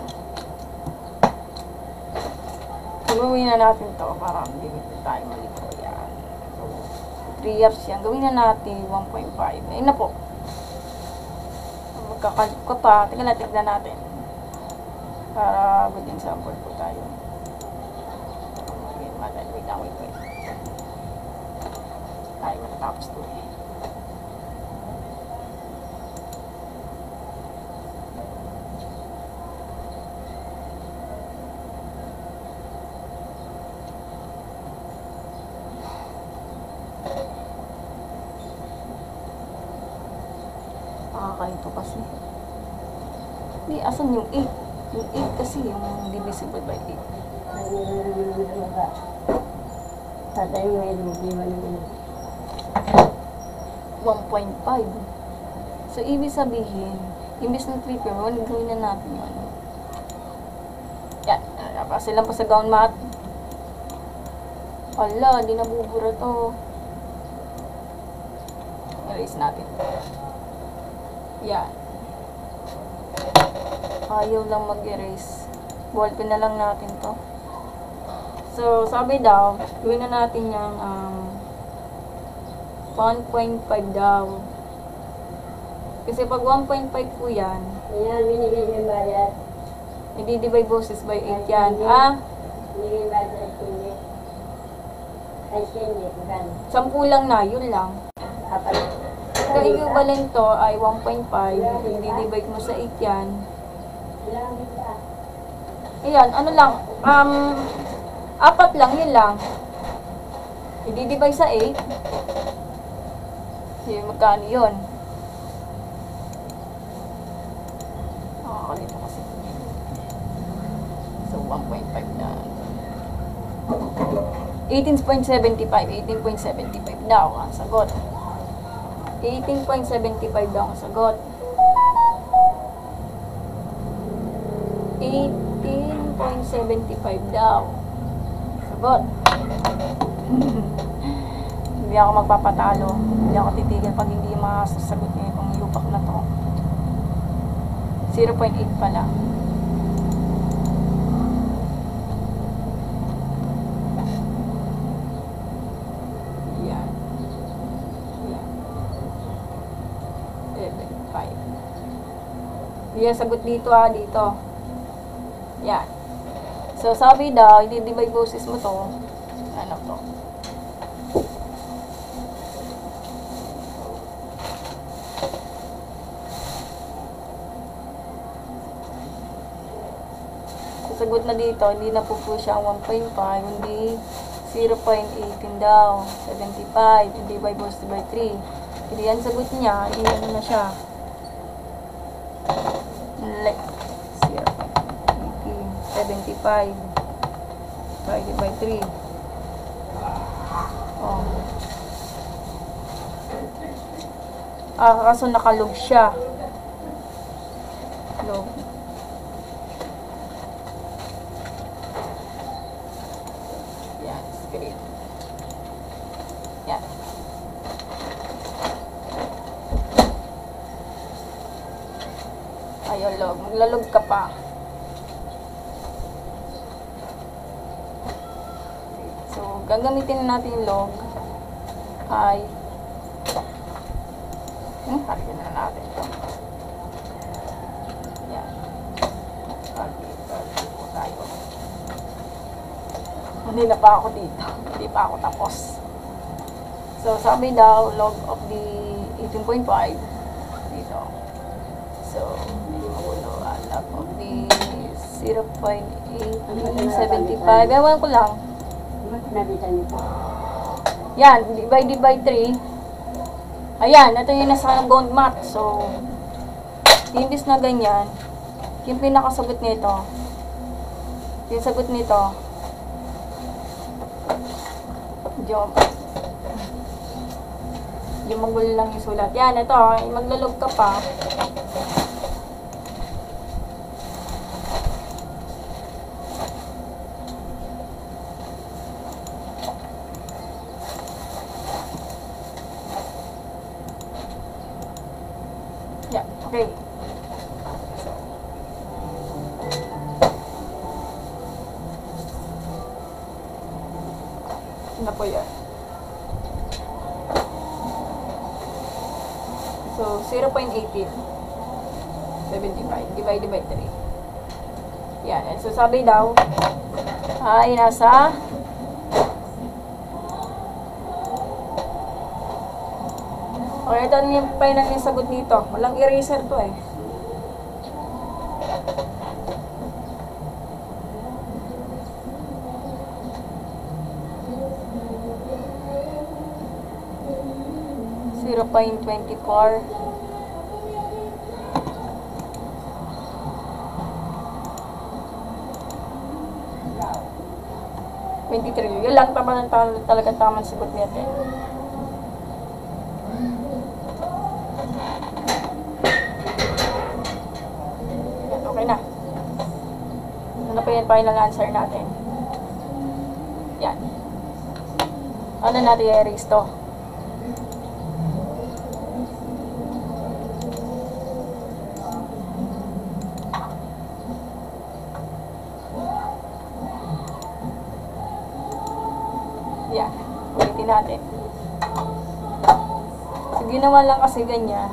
So, gawin na natin to para hindi tayo malito. Yan. So, 3 years yan. Gawin na natin 1.5. Ayun na po. Magkakalip ka pa. Tingnan natin, tignan natin. Para good example po tayo. Wait, wait. Ay, matapos to eh. Ito kasi. Hindi, asan yung 8? Yung 8 kasi yung divisible by 8. Tatay mo yung lumiwan ng 1.5. So, ibig sabihin, imbis na 3 per 1, gawin na natin yung ano. Yan. Kasi lang pa sa gown mat. Hala, di nabubura to. Erase natin. Yan. Ayaw lang mag-erase. Ballpen na lang natin to. So, sabi daw, gawin na natin yung 1.5 daw. Kasi pag 1.5 po yan, Ayan, binigay yung bayad. i-divide boses by 8 yan. Ah, Binigay yung bayad sa sindi. Ay, sindi. Magkano? 10 lang na, yun lang. Apat. Kung equivalent to ay 1.5, i-divide mo sa 8 yan. Ilang kita? Ayan, ano lang, 4 lang, yun lang. I-divide sa 8. Yung magkano yun? Dito kasi. So, 1.5 na. 18.75. 18.75 daw ang sagot. 18.75 daw ang sagot. 18.75 daw. Sagot. Hindi ako magpapatalo. Hindi ako titigil pag hindi masasagot niya itong yupak na to. 0.8 pala. Yan. Yan. 5. Yan, sagot dito dito. Yan. So, sabi daw, i-divide boses mo to. Ano to? Sagot na dito, hindi na po siya 1.5, hindi 0.18 daw, 75, hindi by boss by 3. Hindi yan sagot niya, hindi ano na siya. 0.18, 75, divided by 3. Oh. Kaso nakalog siya. Log. Yan. Ayaw log. Maglalog ka pa. So, gagamitin natin yung log ay harapin na natin ito. Yan. Harapin po tayo. Hindi na pa ako dito. Hindi pa ako tapos. So, sabi daw, log of the 18.5 dito. So, log of the 0.1875. Ewan ko lang. Nabitan nito. Yan, divide by 3. Ayan, ito yung nasa bone mat. So, imbis na ganyan, yung pinakasagot nito, yung sagot nito, yung magulo lang yung sulat. Yan, ito, maglalog ka pa. Yeah, okay. Ano po yan? 0.18. 75 divided by 3. Yan. So, sabi daw, ay nasa okay, ito yung final yung sagot dito. Walang eraser to eh. .24. Yun lang talaga tamang sagot natin. Okay na. Ano pa yung final answer natin? Yan. Ano natin i-erase to? Yan. Ulitin natin. So, ginawa lang kasi ganyan.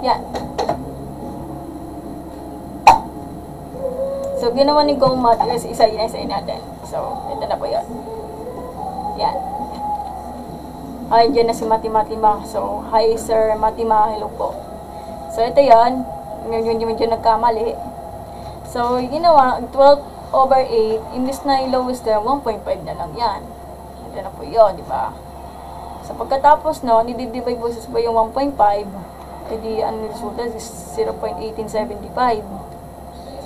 Yan. So, ginawa ni Gong Mat is isa-isayin natin. So, ito na po yun. Yan. Ay, dyan na si Mati-Matima. So, hi Sir Matima, hello po. So, ito yan. Ngayon medyo nagkamali. So, ginawa, 12/8, imbis na yung lowest term, 1.5 na lang yan. Ito na po yun, di ba? So, pagkatapos no, nididivide po sa yung 1.5, edi ang resulta is 0.1875.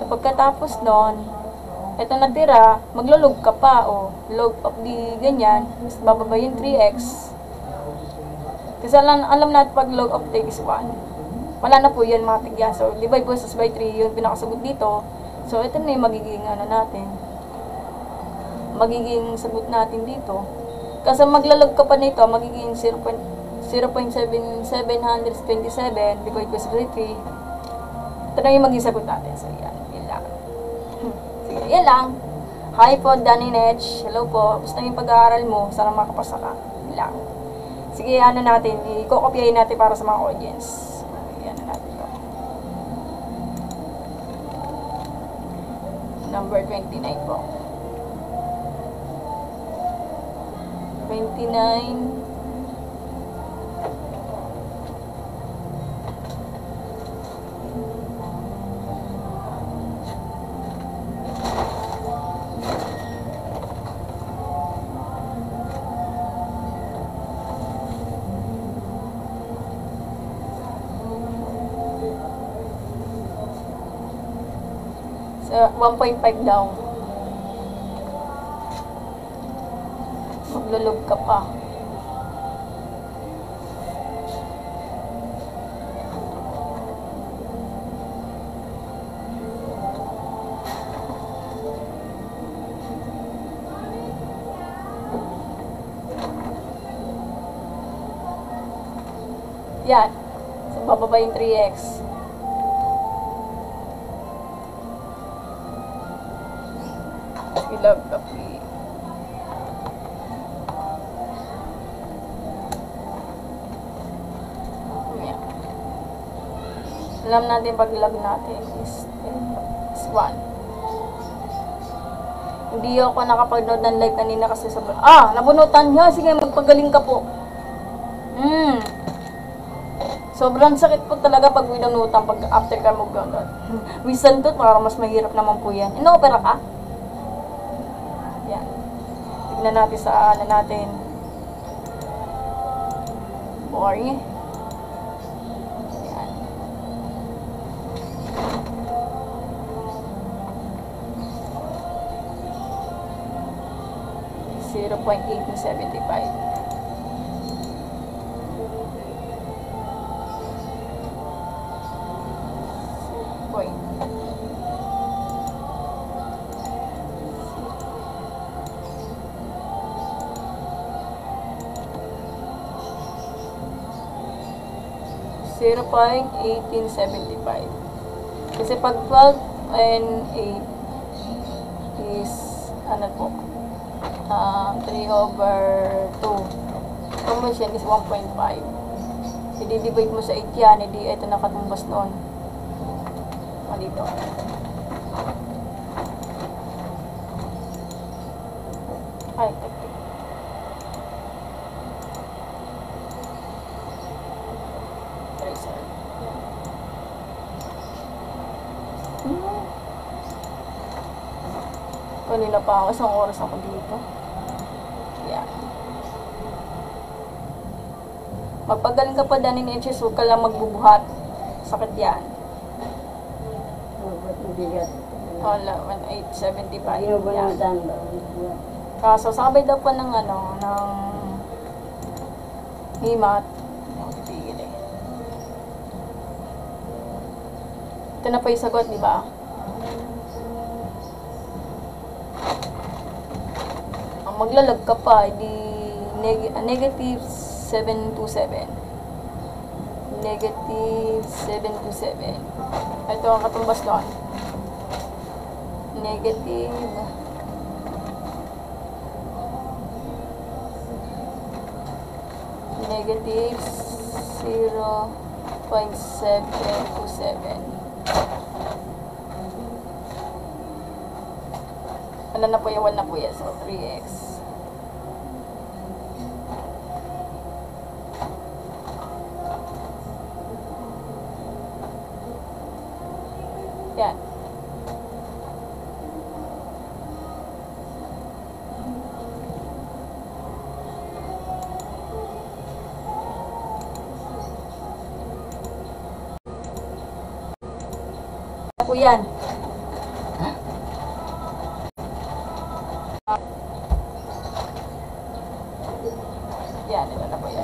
So, pagkatapos nun, ito natira, maglulog ka pa, o log of the ganyan, mas bababa yung 3x. Kasi alam natin pag log of t is 1. Wala na po yan mga tigyan. So, divide po by 3 yung pinakasagot dito. So, ito na yung magiging ano natin. Magiging sagot natin dito. Kasi maglalog ka pa nito, magiging 0.7727 divide by 3. Ito na yung magiging sagot natin. So, yan. Yan lang. Sige, yan lang. Hi po, Danny Nech. Hello po. Basta yung pag-aaral mo, sana makapasa ka. Yan lang. Sige, ano natin, i-copyahin natin para sa mga audience. Ayan na natin ito. Number 29 po. 29. So, 1.5 daw. Maglulog ka pa. Yan. So, bababa yung 3x. Log of the alam natin pag log natin is 1. Hindi ako nakapag-note ng live kanina kasi nabunutan niya. Sige, magpagaling ka po. Sobrang sakit po talaga pag winunutan pag after ka mag-download. Wisan to, para mas mahirap naman po yan. Ino-opera ka? Tignan natin sa ano natin. Boring. Yan. .1875. Point. .1875. Kasi pag 12 and 8 is, ano po, 3/2. Conversion is 1.5. I-divide mo sa 8 yan, edi ito nakatumbas noon. Dito. Ay, tracer. Kanina pa ako, isang oras ako dito. Yan. Magpagaling ka pa danin inches, huwag ka lang magbubuhat. Sakit yan. Wala, 1,875. Yan. Kaso, sabay daw pa ng ano, ng himat. Hindi ako titigil eh. Ito na pa yung sagot, di ba? Ang maglalag ka pa, di negative 727. Negative 727. Ito ang katumbas doon. Negative negative 0.727. Ano na po yung 1 na po yan? So, 3x. Yan. Po yan. Yan, ito na po yan.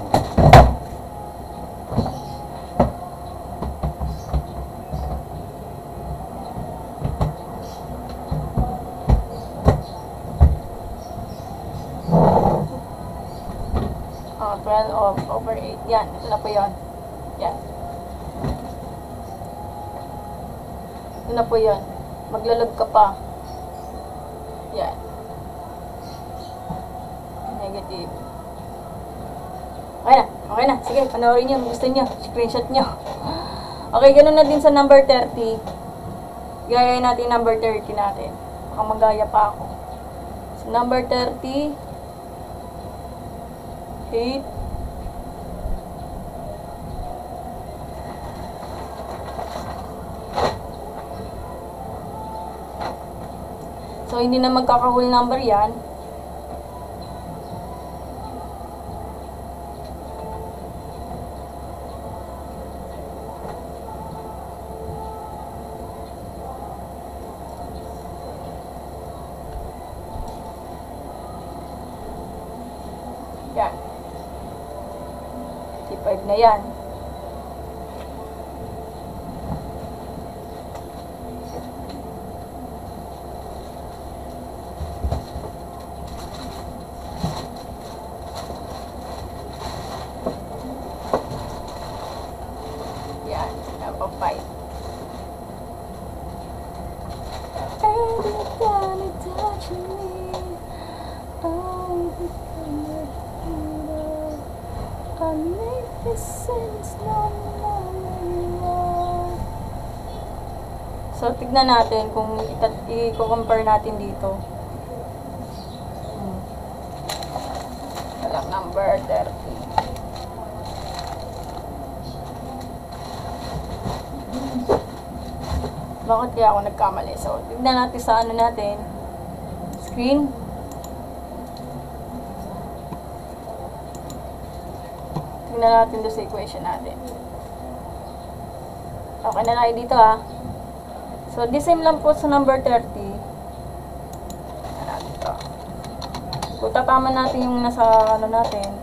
Oh, 12/8. Yan, ito na po yan. Yan. Ito na po yan. Maglalag ka pa. Yan. Negative. Okay na. Okay na. Sige, panoorin nyo. Gusto nyo. Screenshot nyo. Okay, ganun na din sa number 30. Gayahin natin number 30 natin. Baka magaya pa ako. So, number 30. 8. So, hindi na magkaka-whole number yan. Yan. 5 na yan. Yan. Number 5. Every time you touch me, I'll become a magnificent anymore. So, tignan natin kung i-compare natin dito. Walang number 30. Bakit kaya ako nagkamali? So, tignan natin sa ano natin. Screen. Tignan natin doon sa equation natin. Okay na tayo dito ha. So, the same lang po sa number 30. Tignan natin ito. Kung tatama natin yung nasa ano natin.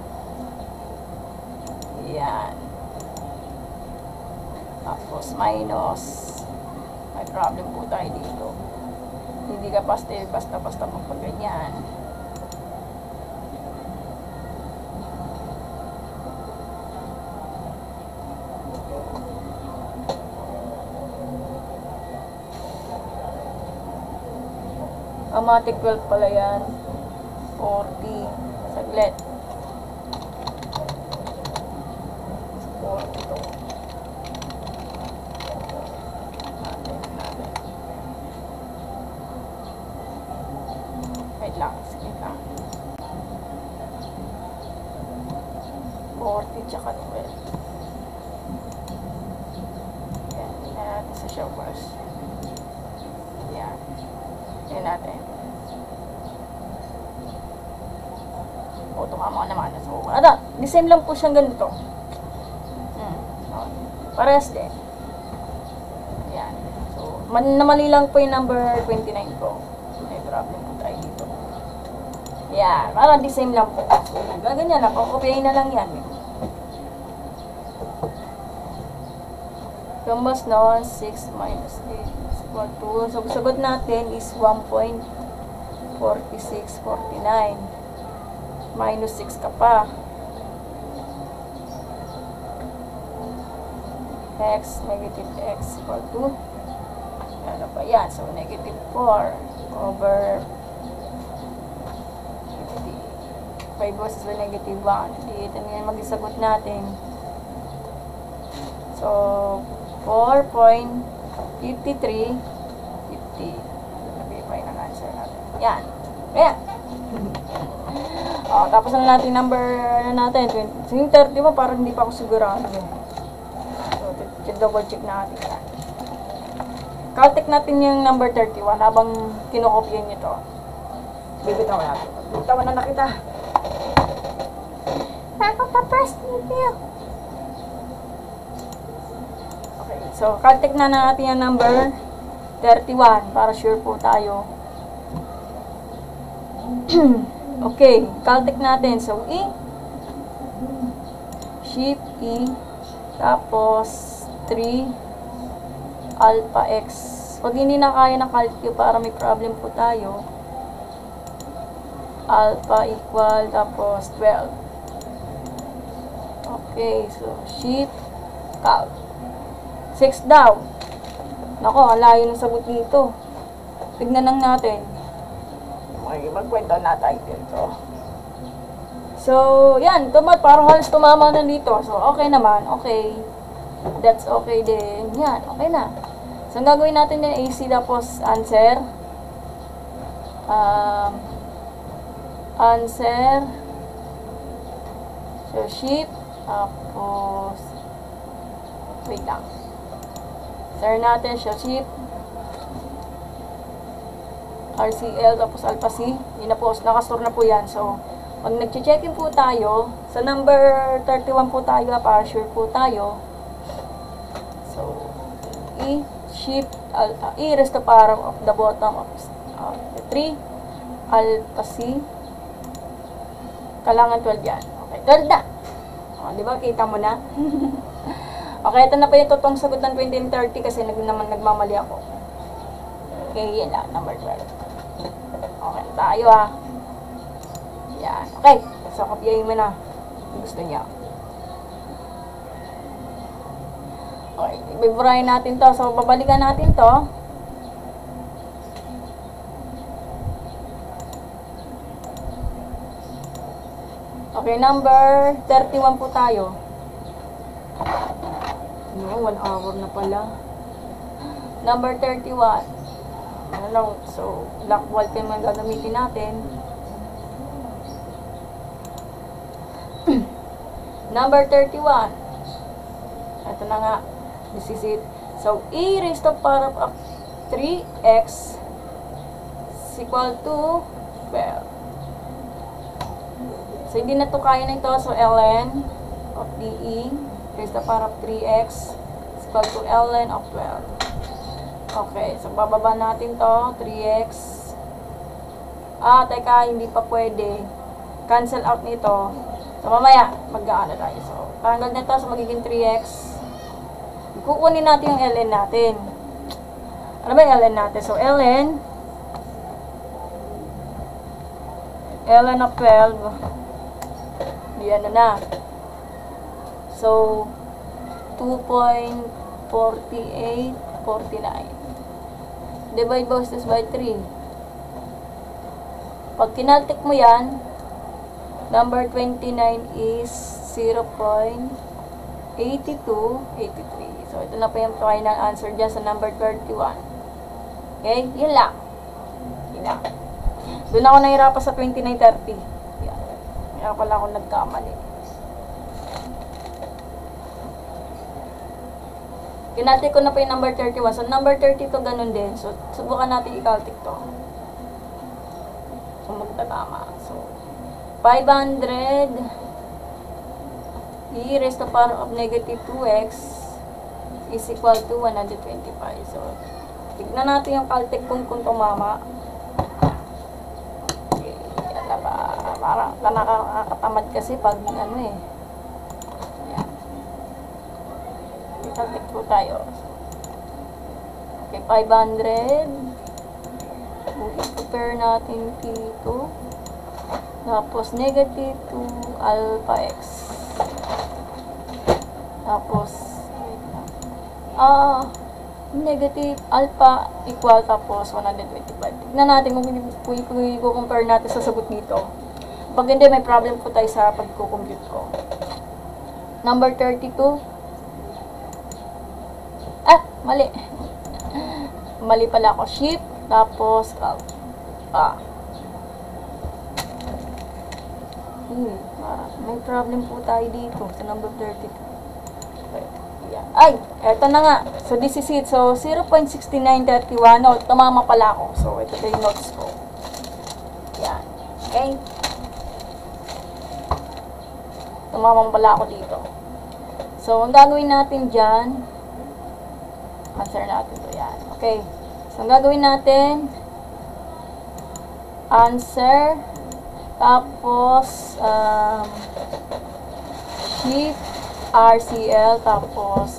Yan. Tapos minus. May problem po tayo dito. Hindi ka basta-basta magpaganyan. Automatic 12 pala yan. 40. Saglit. 42. Wait lang. Sige lang. 40 tsaka 12. Yan. Yan natin sa show bars. Yan. Yan natin. O, tumama ka naman. So, the same lang po siyang ganito. Parehas din. Yan. So, namali lang po yung number 29 ko. May problem po tayo dito. Yan. Parang the same lang po. So, ganyan lang. Kopyahin na lang yan. Kambas noon, 6 minus 8 is equal to, so sagot natin is 1.4649 minus 6 ka pa. X, negative x equal to, ano ba yan? So, negative 4 over 5 versus negative 1. Ito na yung mag-isagot natin. So, 4.5350. Nabibay ng answer natin. Yan. Ayan. O, tapos na natin number natin. So, yung 30 mo, parang hindi pa ako sigurado. So, double check natin yan. Caltech natin yung number 31 habang kinokopyan nyo to. Bibitawan natin. Bibitawan na kita. Nakapapras nito. So, caltech na natin yung number 31 para sure po tayo. Okay, caltech natin. So, E, shift E, tapos 3 alpha x. Pag hindi na kaya ng calculus para may problem po tayo, alpha equal, tapos 12. Okay, so, shift calc. 6 daw. Nako, ang layo ng sagot dito. Tignan lang natin. Magkwento na tayo dito. So, yan. Parang halos tumama na dito. So, okay naman. Okay. That's okay din. Yan. Okay na. So, ang gagawin natin din AC tapos answer. Answer. So, shift. Tapos, wait lang. Sir natin, shift, RCL, tapos alpha C. Yun na po, nakastore na po yan. So, pag nag-check-in po tayo, sa number 31 po tayo, para sure po tayo. So, E, shift, E raised to the power of the bottom of 3, alpha C. Kailangan 12 yan. Okay, 12 na. O, diba, kita mo na? Okay, ito na po yung totoong sagot ng 2030 kasi nagmamali ako. Okay, yan lang, number 12. Okay, tayo ha. Yan, okay. So, kopyahin mo na. Gusto niya. Okay, ibiburahin natin to. So, babalikan natin to. Okay, number 31 po tayo. No, 1 hour na pala. Number 31. Ano lang, so, black ball pen man gagamitin natin. Number 31. Ito na nga. This is it. So, E raised to the power of 3x is equal to 12. So, hindi na ito kaya na ito. So, ln of DE raised to the power of 3x is equal to ln of 12. Okay, so bababa natin to, 3x. Teka, hindi pa pwede. Cancel out nito. So, mamaya, mag-aano tayo. So, tanggal nito, so magiging 3x. Kukunin natin yung ln natin. Ano ba yung ln natin? So, ln of 12. Yan na. So, 2.4849. Divide both this by 3. Pag kinaltik mo yan, number 29 is 0.8283. So, ito na po yung final answer dyan sa number 31. Okay? Yun lang. Yun lang. Doon ako nahirapan sa 2930. Yan. Kaya pala ako nagkamali. Kinaltik ko na po yung number 31. So, number 32, ganun din. So, subukan natin ikaltik to. So, magtatama. So, 500 e raised to the power of negative 2x is equal to 125. So, tignan natin yung kaltik kung tumama. Okay, yan ba? Parang nakakatamad kasi pag ano eh. Yan. Kaltik po tayo. Okay, 500. I-compare natin dito. Tapos, negative 2 alpha x. Tapos, negative alpha equal tapos 125. Tignan natin kung i-compare natin sa sagot dito. Pag hindi, may problem po tayo sa pagko-compute ko. Number 32. Mali. Mali pala ako. Shift, tapos, may problem po tayo dito sa number 32. Okay. Yeah. Ay, eto na nga. So, this is it. So, 0.6931. No, tumama pala ako. So, ito yung notes ko. Yan. Okay. Tumama pala ako dito. So, ang gagawin natin dyan, answer natin to. Yan. Okay. So, ang gagawin natin, answer, tapos, shift, RCL, tapos,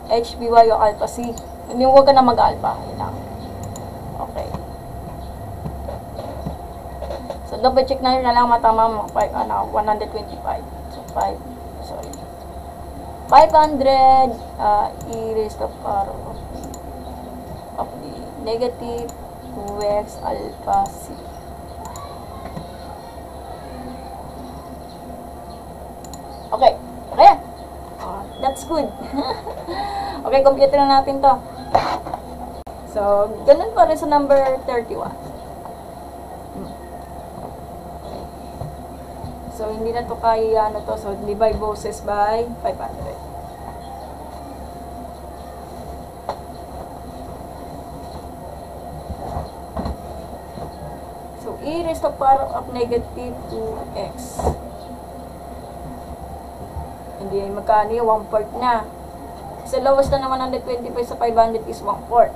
HBY o alpha C. Hindi, huwag ka na mag-alpha. Yun lang. Okay. So, double check na lang matama 125. So, 500 e raised to the power of the negative 2x alpha C. Okay. Okay. That's good. Okay, computer na natin to. So, ganun pa rin sa number 31. So, hindi na to kaya ano to. So, divide boses by 500. So, e raised to the power of negative 2x. Hindi ay magkano yung 1/4 na. Sa lowest na naman 125 sa 500 is 1/4.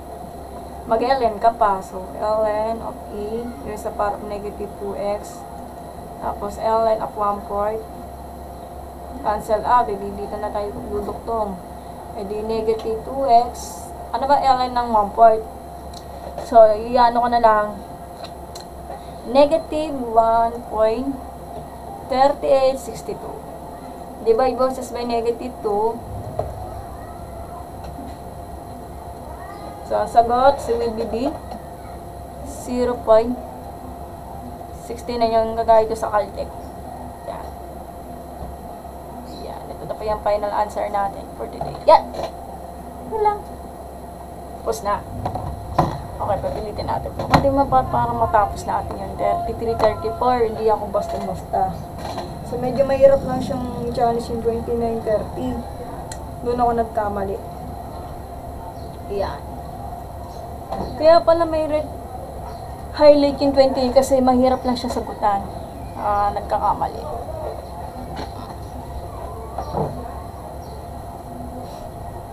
Mag-ln ka pa. So, ln of e raised to the power of negative 2x. Tapos, ln of 1/4. Cancel out. Dito na tayo duduktong. E di negative 2x. Ano ba ln ng 1/4? So, iano ko na lang. Negative 1.3862. Divide boses by negative 2. So, ang sagot, so will be D. 0.16 na yung gagawin ko sa Caltech. Yan. Yan. Ito na po yung final answer natin for today. Yan. Yan lang. Tapos na. Okay, papilitin natin po. Hindi para matapos natin yun. 33-34. Hindi ako basta-basta. So, medyo mahirap lang siyang challenge yung 29-30. Doon ako nagkamali. Yan. Kaya pala may red highlight yung 20 kasi mahirap lang siya sagutan. Nagkakamali.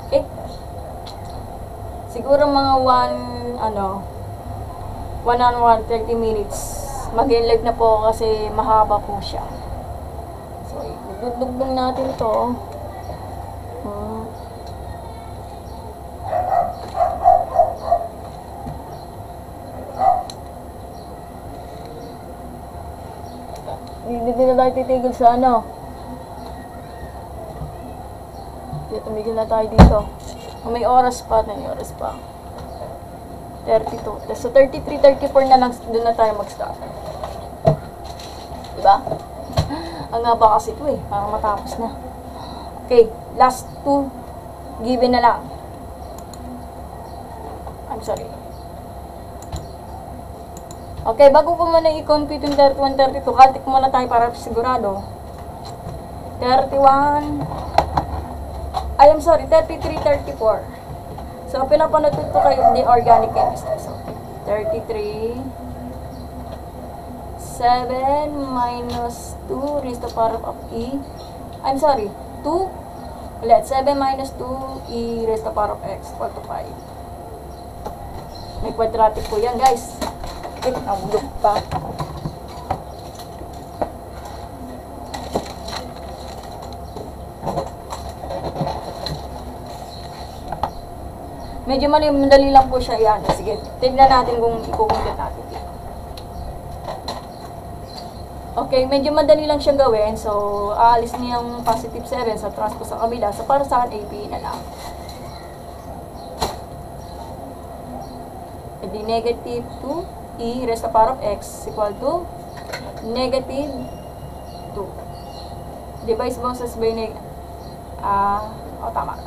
Okay. Siguro mga 1 hour 30 minutes. Mag-live na po kasi mahaba po siya. So, dugdugdong natin to. Hindi na tayo titigil sa ano. Tumigil na tayo dito. May oras pa. May oras pa. 32. So, 33, 34 na lang, doon na tayo mag-start. Diba? Ang nga ba kasi ito eh, parang matapos na. Okay, last 2, given na lang. I'm sorry. Okay, bago ko muna i-compute yung 31, 32, kaltik muna tayo para sigurado. 31, I am sorry, 33, 34. So, pinapanood ko kayo the organic chemistry. So, 33, 7 minus 2 raised to the power of e. I'm sorry, 2, ulit, 7 minus 2 e raised to the power of x equal to 5. May quadratic po yan, guys. Nahulog pa. Medyo madali lang po siya yan. Sige, tignan natin kung i-compute natin. Okay, medyo madali lang siyang gawin. So, aalis niya yung positive 7 sa transpose sa kabila. So, para sa akin, AP na lang. E di negative 2 e raised to the power of x equal to negative 2. Divide boses by tama.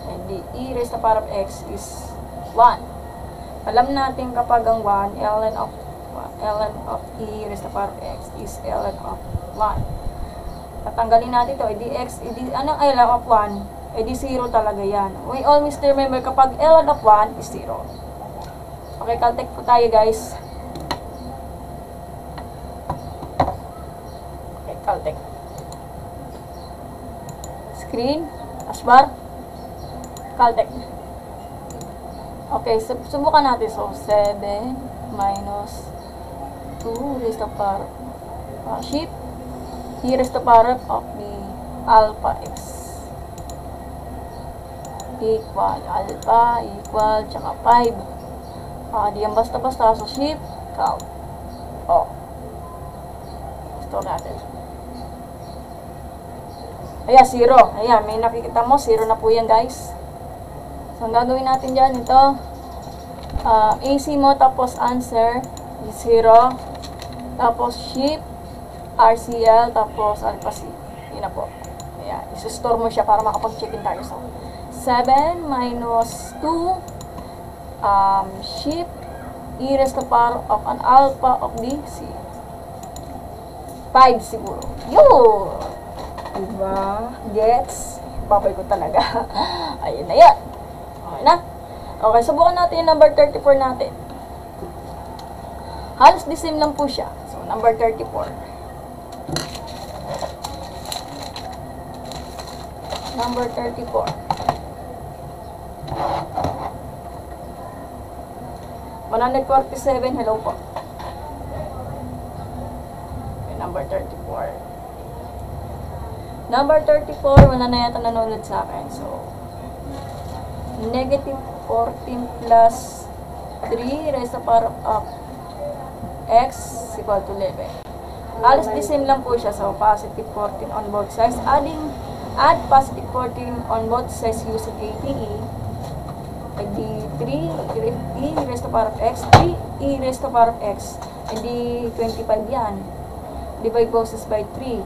And the e raised to the power of x is 1. Alam natin kapag ang 1, ln of e raised to the power of x is ln of 1. Tatanggalin natin ito, anong ln of 1? Edi 0 talaga yan. We always remember kapag ln of 1 is 0. Okay, caltech po tayo, guys. Okay, caltech. Screen, taskbar, caltech. Okay, subukan natin. So, 7 minus 2 raised to the power shift e raised to the power of the alpha x equal alpha equal tsaka 5. Di yan basta-basta. So, shift, count. Store natin. Ayan, 0. Ayan, may nakikita mo. 0 na po yan, guys. So, ang gagawin natin dyan, ito. AC mo, tapos answer, 0. Tapos, shift, RCL, tapos alpha C. Yun na po. Ayan, isa-store mo siya para makapag-check-in tayo. So, 7 minus 2 shift e raised to the power of an alpha of the c. 5 siguro. Yun! Diba? Gets? Babay ko talaga. Ayun na yan. Okay na? Okay, subukan natin yung number 34 natin. Halos the same lang po siya. So, number 34. Number 34. 147, hello po. Okay, number 34. Number 34, wala na yata nanonood sa akin. So, negative 14 plus 3 raised to the power of x equal to 11. Halos the same lang po siya. So, positive 14 on both sides. Add positive 14 on both sides using ATE. Di 3 e raised to the power of x, 3 e raised to the power of x, di 25 yan. Divide boses by 3.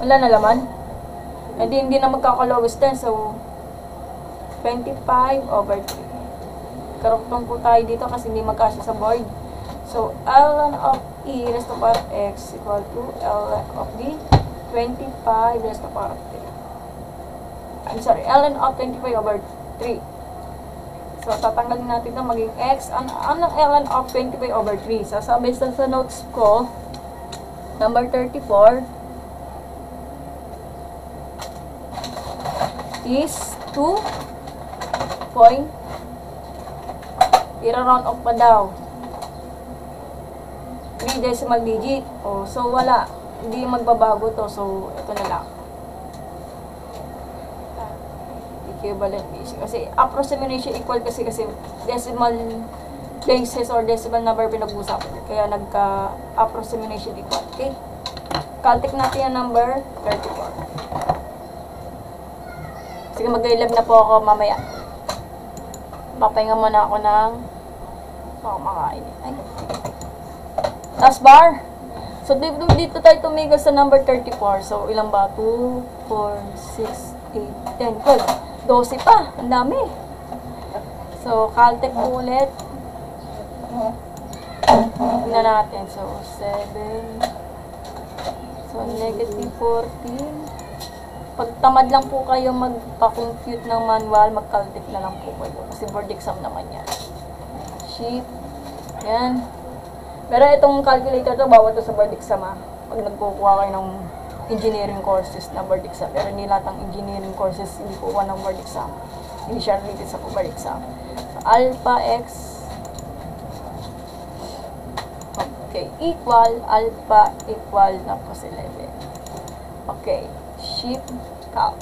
Wala na laman? Hindi na magkakalowest 10, so 25 over 3. Karuktong po tayo dito kasi hindi magkasya sa board. So, ln of e raised to the power of x equal to ln of the 25 raised to the power of 3. I'm sorry, ln of 25 over 3. So, tatanggalin natin ito maging x. Anong ln of 25 over 3? So, sabi sa notes ko, number 34 is 2 point, ira-round off pa daw. 3 decimal digit. So, wala. Hindi magbabago to. So, ito na lang. Equivalent basic. Kasi, approximation equal kasi decimal places or decimal number pinag-usap. Kaya, nagka-approximation equal. Okay? Caltech natin yung number 34. Sige, mag-live na po ako mamaya. Papahinga muna ako ng makain. Ay. Taskbar. So, dito tayo tumigil sa number 34. So, ilang ba? 2, 4, 6, 8, 10, 12. 12 pa. Ang dami. So, Caltech po ulit. Tingnan natin. So, 7. So, negative 14. Pag tamad lang po kayo magpa-compute ng manual, mag-Caltech na lang po kayo. Kasi board exam naman yan. Sheet. Yan. Pero itong calculator to, bawat to sa board exam ha. Pag nagkukuha kayo ng engineering courses na board exam. Pero hindi lahat ng engineering courses hindi kuha ng board exam. Hindi siya related sa board exam. So, alpha x alpha equal tapos 11. Okay. Shift calc.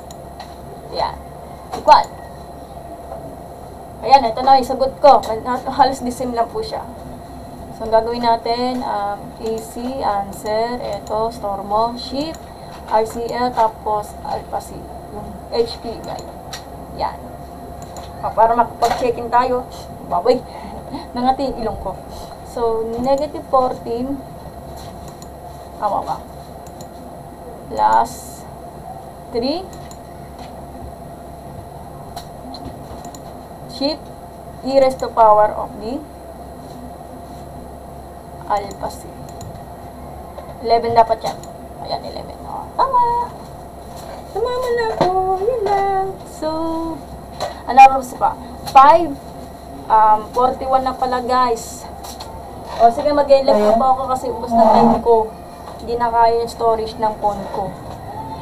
Yan. Equal. Ayan, ito na yung sagot ko. Halos the same lang po siya. So, ang gagawin natin, AC, answer, ito, store mo, shift, RCL, tapos alpha C. Yung HP, guys. Yan. Para makapag-check-in tayo, baboy, nangati yung ilong ko. So, negative 14, tama ba? Plus 3, shift, e raised to power of the alpha C. 11 dapat yan. Ayan, 11. Oh, tama! Tumama na ako. Yun lang. So, ano pa? 5. 41 na pala, guys. O, sige, mag-live pa ako kasi ubos na time ko. Hindi na kaya yung storage ng phone ko.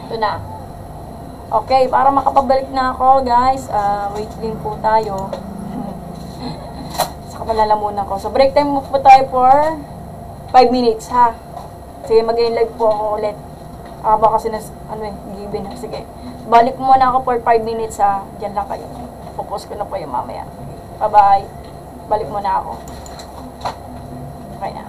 Ito na. Okay, para makapabalik na ako, guys. Wait din po tayo. Saka malalamunan ko. So, break time po tayo for 5 minutes, ha? Sige, mag-live po ako ulit. Baka kasi given. Sige. Balik muna ako for 5 minutes, ha? Diyan lang kayo. Focus ko na po yung mamaya. Bye-bye. Balik muna ako. Okay na.